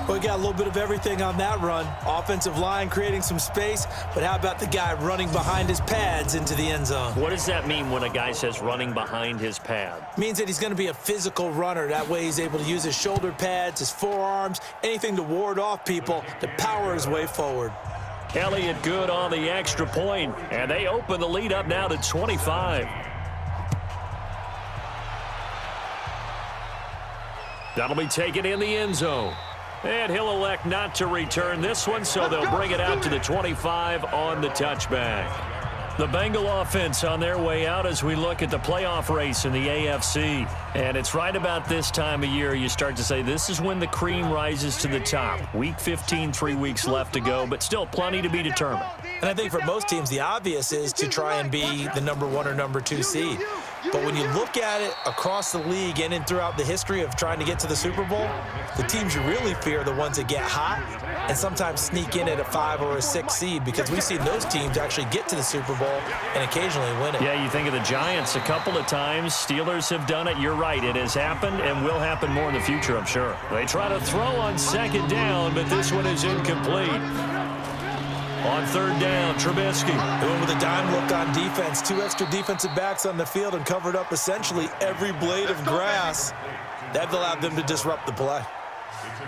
Well, we got a little bit of everything on that run. Offensive line creating some space, but how about the guy running behind his pads into the end zone? What does that mean when a guy says running behind his pad? Means that he's going to be a physical runner. That way he's able to use his shoulder pads, his forearms, anything to ward off people to power his way forward. Elliott good on the extra point, and they open the lead up now to 25. That'll be taken in the end zone. And he'll elect not to return this one, so they'll bring it out to the 25 on the touchback. The Bengal offense on their way out as we look at the playoff race in the AFC. And it's right about this time of year you start to say this is when the cream rises to the top. Week 15, 3 weeks left to go, but still plenty to be determined. And I think for most teams, the obvious is to try and be the number 1 or number 2 seed. But when you look at it across the league and throughout the history of trying to get to the Super Bowl, the teams you really fear are the ones that get hot and sometimes sneak in at a 5 or a 6 seed, because we've seen those teams actually get to the Super Bowl and occasionally win it. Yeah, you think of the Giants a couple of times. Steelers have done it. You're right. It has happened and will happen more in the future, I'm sure. They try to throw on second down, but this one is incomplete. On third down, Trubisky. Doing with a dime look on defense. 2 extra defensive backs on the field and covered up essentially every blade of grass. That allowed them to disrupt the play.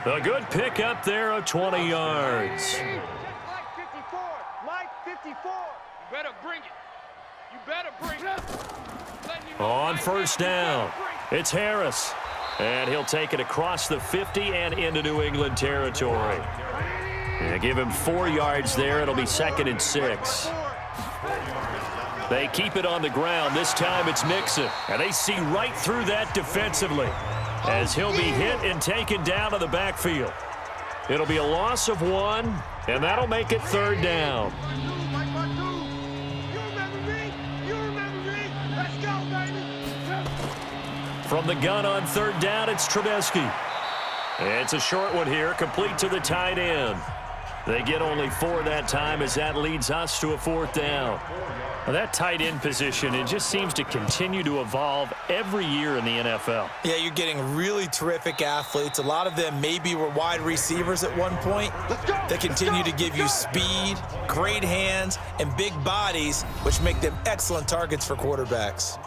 A good pickup there of 20 yards. Mike 54. Mike 54. You better bring it. You better bring it. On first down, it's Harris. And he'll take it across the 50 and into New England territory. They give him 4 yards there. It'll be 2nd and 6. They keep it on the ground. This time it's Mixon. And they see right through that defensively as he'll be hit and taken down to the backfield. It'll be a loss of 1, and that'll make it 3rd down. From the gun on 3rd down, it's Trubisky. It's a short one here, complete to the tight end. They get only 4 that time as that leads us to a 4th down. Well, that tight end position, it just seems to continue to evolve every year in the NFL. Yeah, you're getting really terrific athletes. A lot of them maybe were wide receivers at one point. They continue to give you speed, great hands, and big bodies, which make them excellent targets for quarterbacks.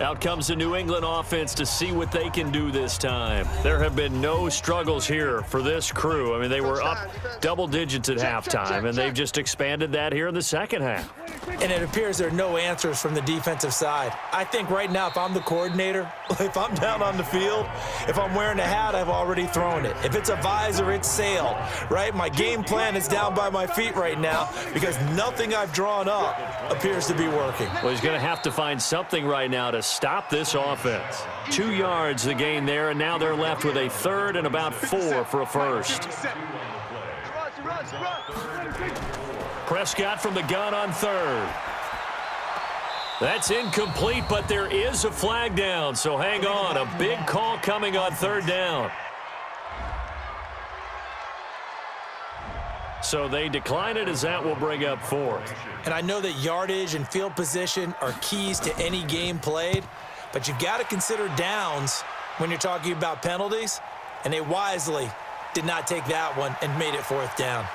Out comes the New England offense to see what they can do this time. There have been no struggles here for this crew. I mean, they were up double digits at halftime, and they've just expanded that here in the second half. And it appears there are no answers from the defensive side. I think right now, if I'm the coordinator, if I'm down on the field, if I'm wearing a hat, I've already thrown it. If it's a visor, it's sailed, right? My game plan is down by my feet right now because nothing I've drawn up appears to be working. Well, he's going to have to find something right now to stop this offense. 2 yards the gain there, and now they're left with a 3rd and about 4 for a first. Prescott from the gun on 3rd. That's incomplete, but there is a flag down, so hang on. A big call coming on 3rd down. So they decline it as that will bring up 4th. And I know that yardage and field position are keys to any game played, but you've got to consider downs when you're talking about penalties, and they wisely did not take that one and made it 4th down.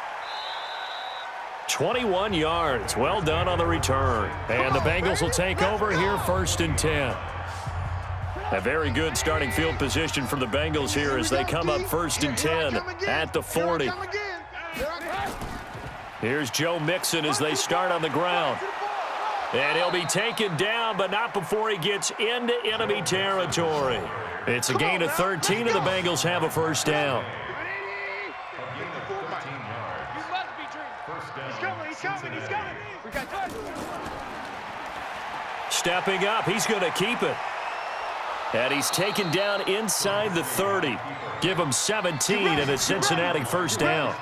21 yards. Well done on the return. And the Bengals will take over here 1st and 10. A very good starting field position for the Bengals here as they come up 1st and 10 at the 40. Here's Joe Mixon as they start on the ground. And he'll be taken down, but not before he gets into enemy territory. It's a gain of 13, and the Bengals have a 1st down. Stepping up, he's going to keep it. And he's taken down inside the 30. Give him 17 and a Cincinnati 1st down.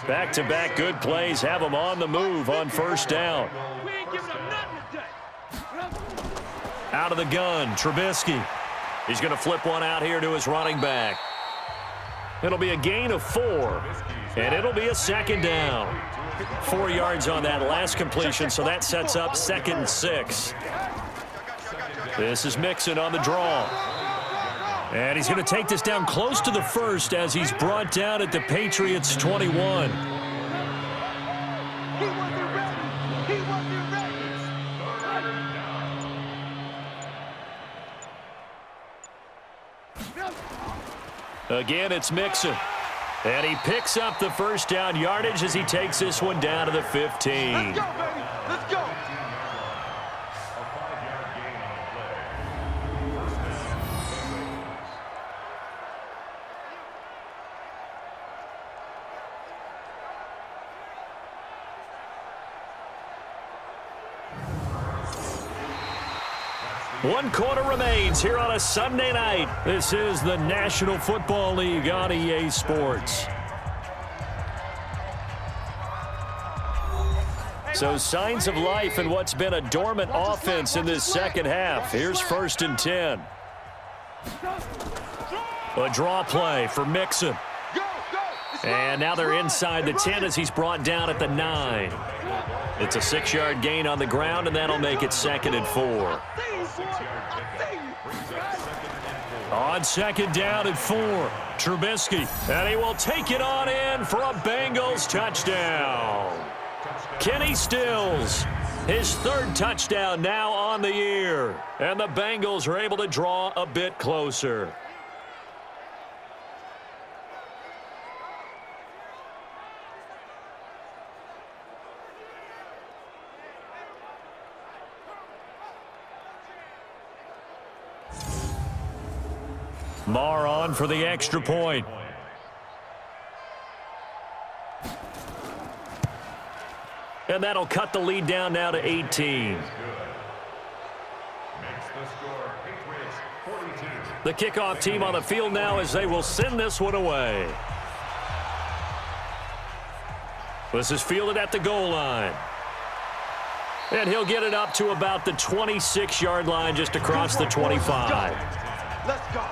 Back-to-back good plays have him on the move on 1st down. Out of the gun, Trubisky. He's going to flip one out here to his running back. It'll be a gain of 4, and it'll be a 2nd down. 4 yards on that last completion, so that sets up 2nd and 6. This is Mixon on the draw. And he's going to take this down close to the first as he's brought down at the Patriots' 21. He wasn't ready. He wasn't ready. Again, it's Mixon. And he picks up the first down yardage as he takes this one down to the 15. Let's go, baby. Let's go. One quarter remains here on a Sunday night. This is the National Football League on EA Sports. So signs of life in what's been a dormant offense in this second half. Here's 1st and 10. A draw play for Mixon. And now they're inside the 10 as he's brought down at the 9. It's a 6-yard gain on the ground, and that'll make it 2nd and 4. On 2nd down and 4, Trubisky, and he will take it on in for a Bengals touchdown. Kenny Stills, his 3rd touchdown now on the year, and the Bengals are able to draw a bit closer. Marr on for the extra point. And that'll cut the lead down now to 18. The kickoff team on the field now as they will send this one away. This is fielded at the goal line. And he'll get it up to about the 26-yard line just across the 25. Let's go.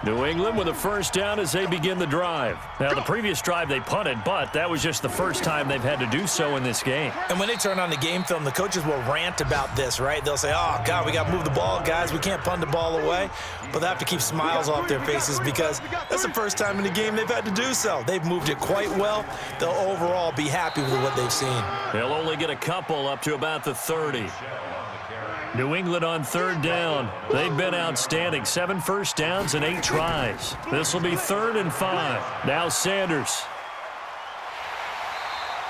New England with a first down as they begin the drive. Now, the previous drive they punted, but that was just the first time they've had to do so in this game. And when they turn on the game film, the coaches will rant about this, right? They'll say, oh, God, we got to move the ball, guys. We can't punt the ball away. But they have to keep smiles off their faces because that's the first time in the game they've had to do so. They've moved it quite well. They'll overall be happy with what they've seen. They'll only get a couple up to about the 30. New England on 3rd down. They've been outstanding. 7 first downs and 8 tries. This will be 3rd and 5. Now Sanders.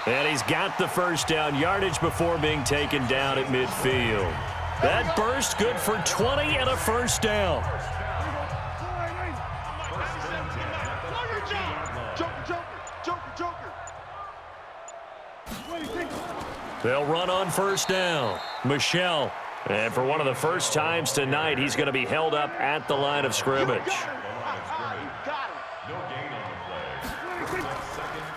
And he's got the first down yardage before being taken down at midfield. That burst good for 20 and a first down. They'll run on first down. Michelle. And for one of the first times tonight, he's going to be held up at the line of scrimmage.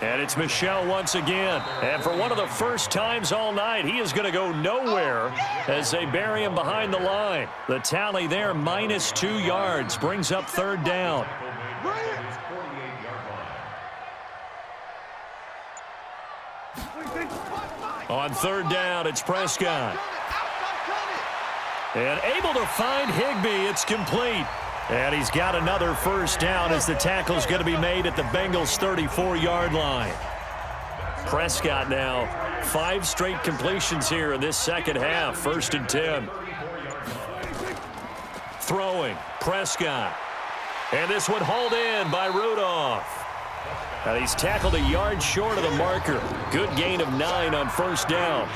And it's Michelle once again. And for one of the first times all night, he is going to go nowhere as they bury him behind the line. The tally there, -2 yards, brings up 3rd down. On 3rd down, it's Prescott. And able to find Higbee. It's complete. And he's got another first down as the tackle's going to be made at the Bengals' 34-yard line. Prescott now, 5 straight completions here in this second half. 1st and 10. Throwing, Prescott. And this one hauled in by Rudolph. And he's tackled a yard short of the marker. Good gain of 9 on first down.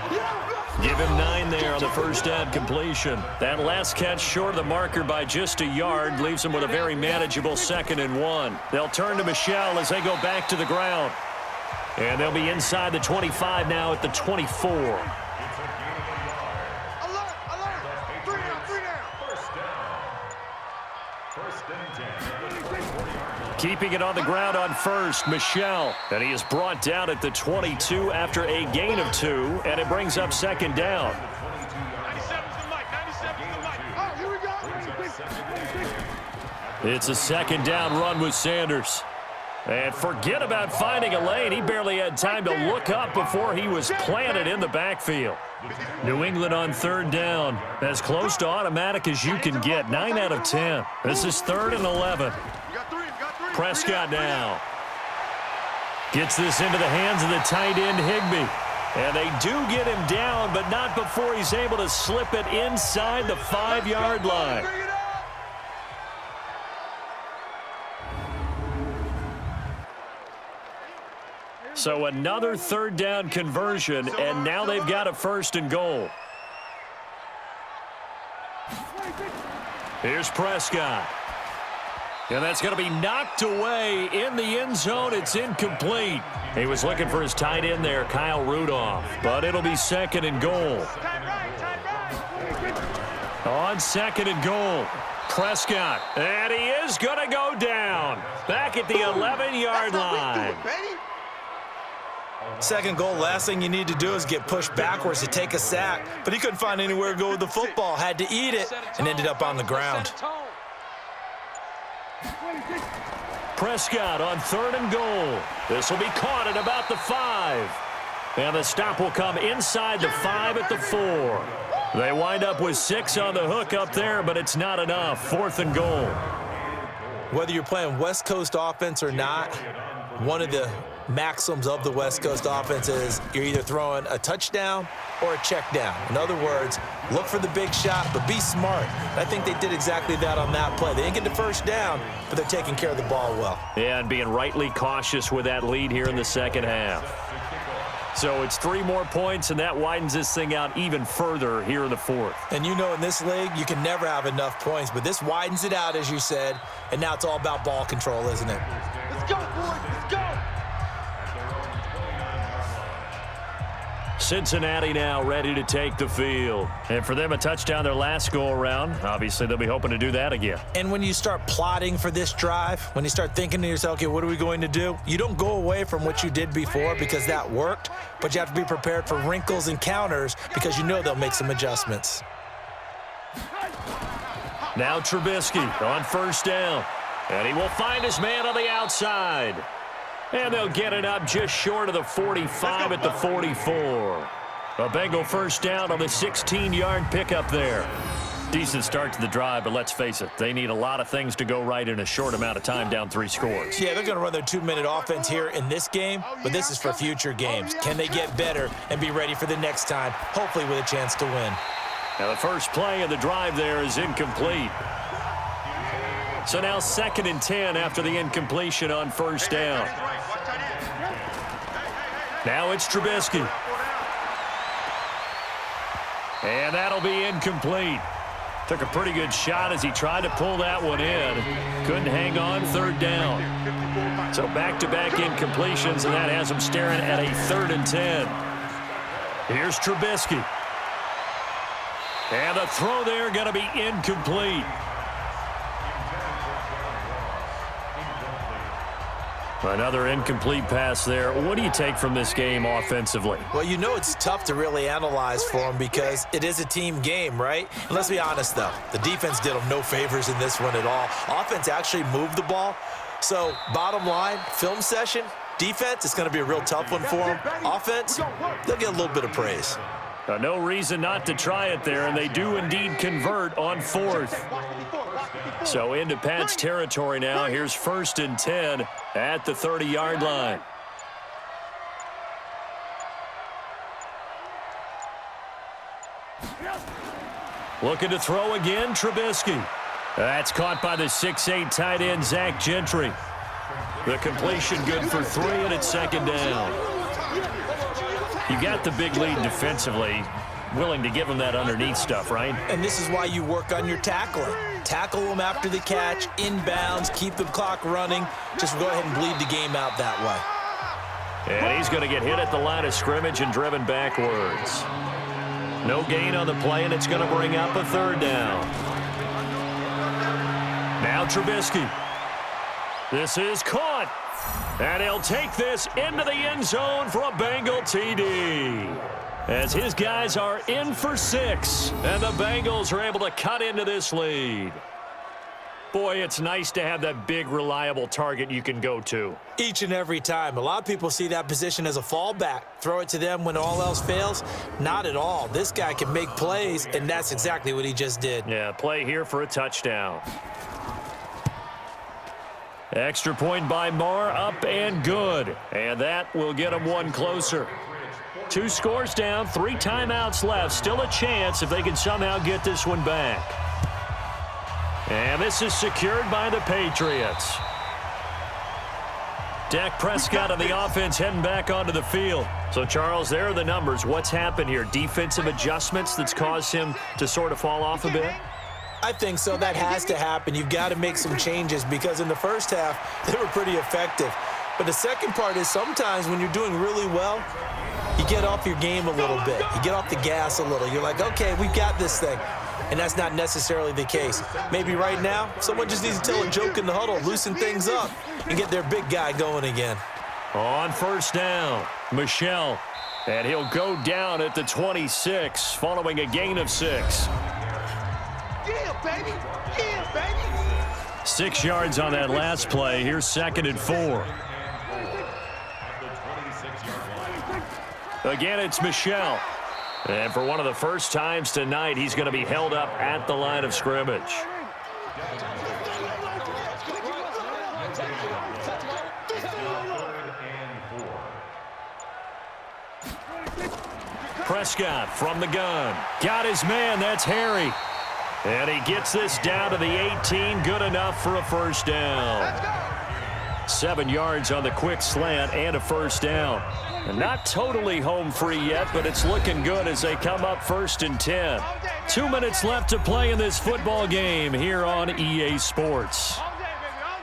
Give him 9 there on the first down completion. That last catch short of the marker by just a yard leaves him with a very manageable 2nd and 1. They'll turn to Michelle as they go back to the ground. And they'll be inside the 25 now at the 24. Alert, alert. 3 down, 3 down. First and 10. Keeping it on the ground on first, Michelle. And he is brought down at the 22 after a gain of 2, and it brings up 2nd down. 97's the mic, 97's the mic. Oh, here we go. It's a 2nd down run with Sanders. And forget about finding a lane. He barely had time to look up before he was planted in the backfield. New England on third down. As close to automatic as you can get. 9 out of 10. This is 3rd and 11. Prescott now. Gets this into the hands of the tight end, Higbee. And they do get him down, but not before he's able to slip it inside the 5-yard line. So another third down conversion, and now they've got a 1st and goal. Here's Prescott. And that's going to be knocked away in the end zone. It's incomplete. He was looking for his tight end there, Kyle Rudolph. But it'll be 2nd and goal. On 2nd and goal, Prescott. And he is going to go down. Back at the 11-yard line. 2nd goal, last thing you need to do is get pushed backwards to take a sack. But he couldn't find anywhere to go with the football. Had to eat it and ended up on the ground. Prescott on 3rd and goal. This will be caught at about the 5. And the stop will come inside the 5 at the 4. They wind up with 6 on the hook up there, but it's not enough. 4th and goal. Whether you're playing West Coast offense or not, one of the maxims of the West Coast offense is you're either throwing a touchdown or a check down. In other words, look for the big shot, but be smart. I think they did exactly that on that play. They didn't get the 1st down, but they're taking care of the ball well. Yeah, and being rightly cautious with that lead here in the 2nd half. So it's 3 more points, and that widens this thing out even further here in the 4th. And you know in this league, you can never have enough points, but this widens it out, as you said, and now it's all about ball control, isn't it? Let's go, boys. Let's go. Cincinnati now ready to take the field. And for them, a touchdown their last go-around. Obviously, they'll be hoping to do that again. And when you start plotting for this drive, when you start thinking to yourself, okay, what are we going to do? You don't go away from what you did before because that worked, but you have to be prepared for wrinkles and counters because you know they'll make some adjustments. Now Trubisky on 1st down. And he will find his man on the outside. And they'll get it up just short of the 45 at the 44. A Bengal 1st down on the 16-yard pickup there. Decent start to the drive, but let's face it, they need a lot of things to go right in a short amount of time down 3 scores. Yeah, they're going to run their 2-minute offense here in this game, but this is for future games. Can they get better and be ready for the next time, hopefully with a chance to win? Now the first play of the drive there is incomplete. So now 2nd and 10 after the incompletion on 1st down. Now it's Trubisky. And that'll be incomplete. Took a pretty good shot as he tried to pull that one in. Couldn't hang on 3rd down. So back-to-back incompletions, and that has him staring at a 3rd and 10. Here's Trubisky. And the throw there going to be incomplete. Another incomplete pass there. What do you take from this game offensively? Well, you know it's tough to really analyze for them because it is a team game, right? And let's be honest, though. The defense did them no favors in this one at all. Offense actually moved the ball. So, bottom line, film session, defense, it's going to be a real tough one for them. Offense, they'll get a little bit of praise. No reason not to try it there, and they do indeed convert on 4th. So into Pat's territory now. Here's 1st and 10 at the 30-yard line. Looking to throw again, Trubisky. That's caught by the 6'8" tight end, Zach Gentry. The completion good for 3, and it's 2nd down. You got the big lead defensively. Willing to give them that underneath stuff, right? And this is why you work on your tackling. Tackle them after the catch, inbounds, keep the clock running. Just go ahead and bleed the game out that way. And he's going to get hit at the line of scrimmage and driven backwards. No gain on the play, and it's going to bring up a 3rd down. Now Trubisky. This is caught. And he'll take this into the end zone for a Bengal TD. As his guys are in for 6, and the Bengals are able to cut into this lead. Boy, it's nice to have that big, reliable target you can go to. Each and every time. A lot of people see that position as a fallback. Throw it to them when all else fails. Not at all. This guy can make plays, and that's exactly what he just did. Yeah, play here for a touchdown. Extra point by Marr, up and good. And that will get him one closer. 2 scores down, 3 timeouts left. Still a chance if they can somehow get this one back. And this is secured by the Patriots. Dak Prescott on the offense heading back onto the field. So, Charles, there are the numbers. What's happened here? Defensive adjustments that's caused him to sort of fall off a bit? I think so. That has to happen. You've got to make some changes because in the first half, they were pretty effective. But the second part is sometimes when you're doing really well, you get off your game a little bit. You get off the gas a little. You're like, okay, we've got this thing. And that's not necessarily the case. Maybe right now, someone just needs to tell a joke in the huddle, loosen things up, and get their big guy going again. On first down, Michel. And he'll go down at the 26, following a gain of 6. Yeah, baby. Yeah, baby. 6 yards on that last play. Here's 2nd and 4. Again, it's Michel. And for one of the first times tonight, he's going to be held up at the line of scrimmage. Prescott from the gun. Got his man. That's Harry. And he gets this down to the 18. Good enough for a first down. 7 yards on the quick slant and a first down. And not totally home free yet, but it's looking good as they come up 1st and 10. 2 minutes left to play in this football game here on EA Sports. All day, baby, all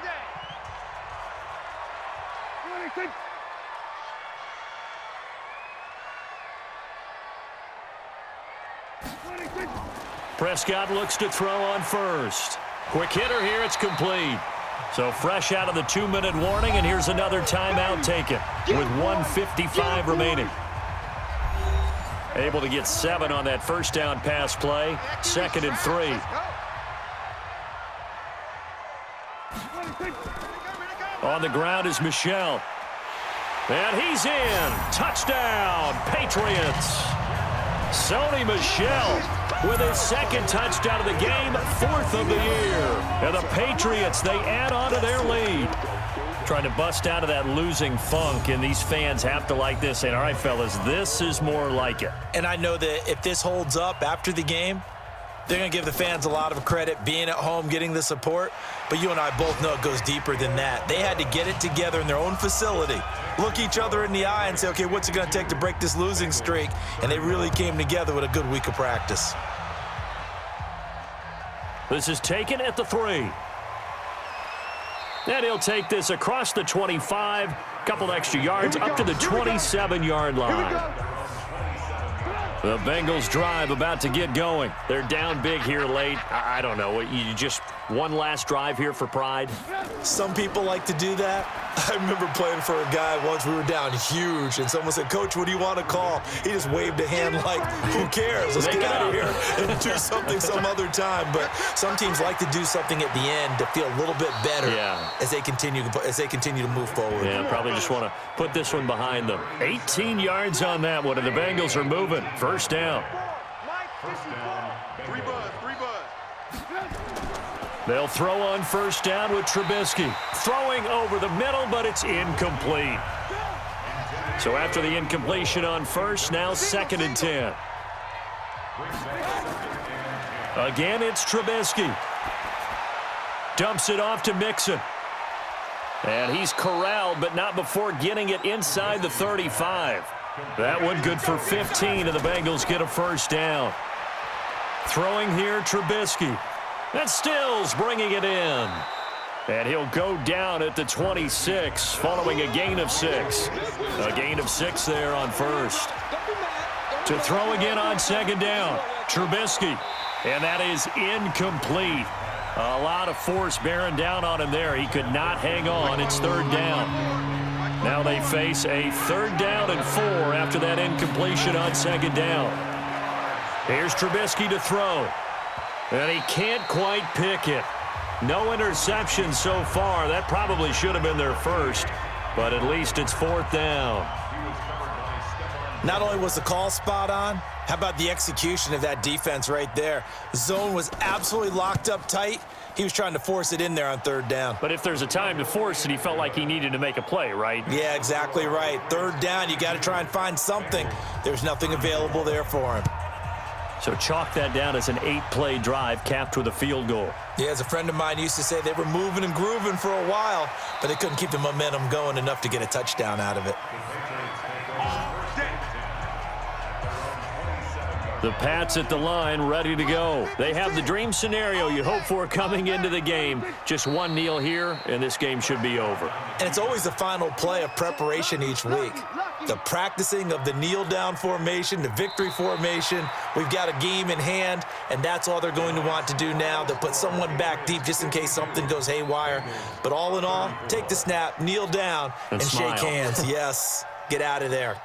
day. Prescott looks to throw on first. Quick hitter here, it's complete. So fresh out of the 2-minute warning, and here's another timeout taken with 1:55 remaining. Able to get 7 on that first down pass play. 2nd and 3. On the ground is Michel. And he's in. Touchdown, Patriots. Sony Michel with his 2nd touchdown of the game, 4th of the year. And the Patriots, they add on to their lead. Trying to bust out of that losing funk, and these fans have to like this. And all right, fellas, this is more like it. And I know that if this holds up after the game, they're going to give the fans a lot of credit being at home, getting the support. But you and I both know it goes deeper than that. They had to get it together in their own facility, look each other in the eye and say, okay, what's it going to take to break this losing streak? And they really came together with a good week of practice. This is taken at the 3. And he'll take this across the 25, couple extra yards up to the 27-yard line. The Bengals drive about to get going. They're down big here late. I don't know. You just one last drive here for pride? Some people like to do that. I remember playing for a guy once. We were down huge, and someone said, Coach, what do you want to call? He just waved a hand like, who cares? Let's get out of here and do something some other time. But some teams like to do something at the end to feel a little bit better as they continue to move forward. Yeah, probably just want to put this one behind them. 18 yards on that one, and the Bengals are moving. First down. First down, Bengals. 3 buzz. They'll throw on first down with Trubisky. Throwing over the middle, but it's incomplete. So after the incompletion on first, now 2nd and 10. Again, it's Trubisky. Dumps it off to Mixon. And he's corralled, but not before getting it inside the 35. That one good for 15, and the Bengals get a first down. Throwing here, Trubisky. That's Stills bringing it in. And he'll go down at the 26, following a gain of 6. A gain of 6 there on first. To throw again on 2nd down, Trubisky. And that is incomplete. A lot of force bearing down on him there. He could not hang on. It's 3rd down. Now they face a 3rd down and 4 after that incompletion on 2nd down. Here's Trubisky to throw. And he can't quite pick it. No interceptions so far. That probably should have been their first, but at least it's 4th down. Not only was the call spot on, how about the execution of that defense right there? Zone was absolutely locked up tight. He was trying to force it in there on 3rd down. But if there's a time to force it, he felt like he needed to make a play, right? Yeah, exactly right. 3rd down, you got to try and find something. There's nothing available there for him. So chalk that down as an 8-play drive capped with a field goal. Yeah, as a friend of mine used to say, they were moving and grooving for a while, but they couldn't keep the momentum going enough to get a touchdown out of it. The Pats at the line, ready to go. They have the dream scenario you hope for coming into the game. Just one kneel here, and this game should be over. And it's always the final play of preparation each week. The practicing of the kneel-down formation, the victory formation. We've got a game in hand, and that's all they're going to want to do now. They'll put someone back deep just in case something goes haywire. But all in all, take the snap, kneel down, and shake hands. Yes, get out of there.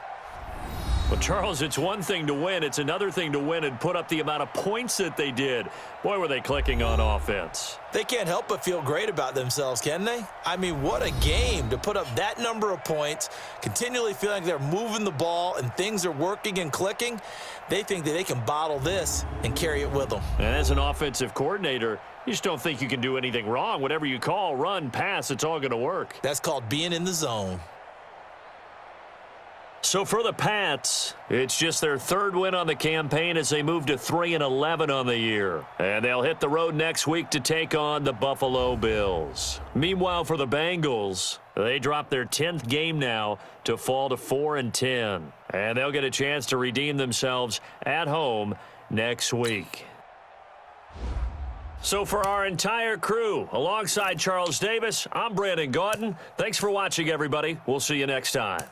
Well, Charles, it's one thing to win. It's another thing to win and put up the amount of points that they did. Boy, were they clicking on offense. They can't help but feel great about themselves, can they? I mean, what a game to put up that number of points, continually feeling like they're moving the ball and things are working and clicking. They think that they can bottle this and carry it with them. And as an offensive coordinator, you just don't think you can do anything wrong. Whatever you call, run, pass, it's all going to work. That's called being in the zone. So for the Pats, it's just their 3rd win on the campaign as they move to 3-11 on the year. And they'll hit the road next week to take on the Buffalo Bills. Meanwhile, for the Bengals, they drop their 10th game now to fall to 4-10. And they'll get a chance to redeem themselves at home next week. So for our entire crew, alongside Charles Davis, I'm Brandon Gautin. Thanks for watching, everybody. We'll see you next time.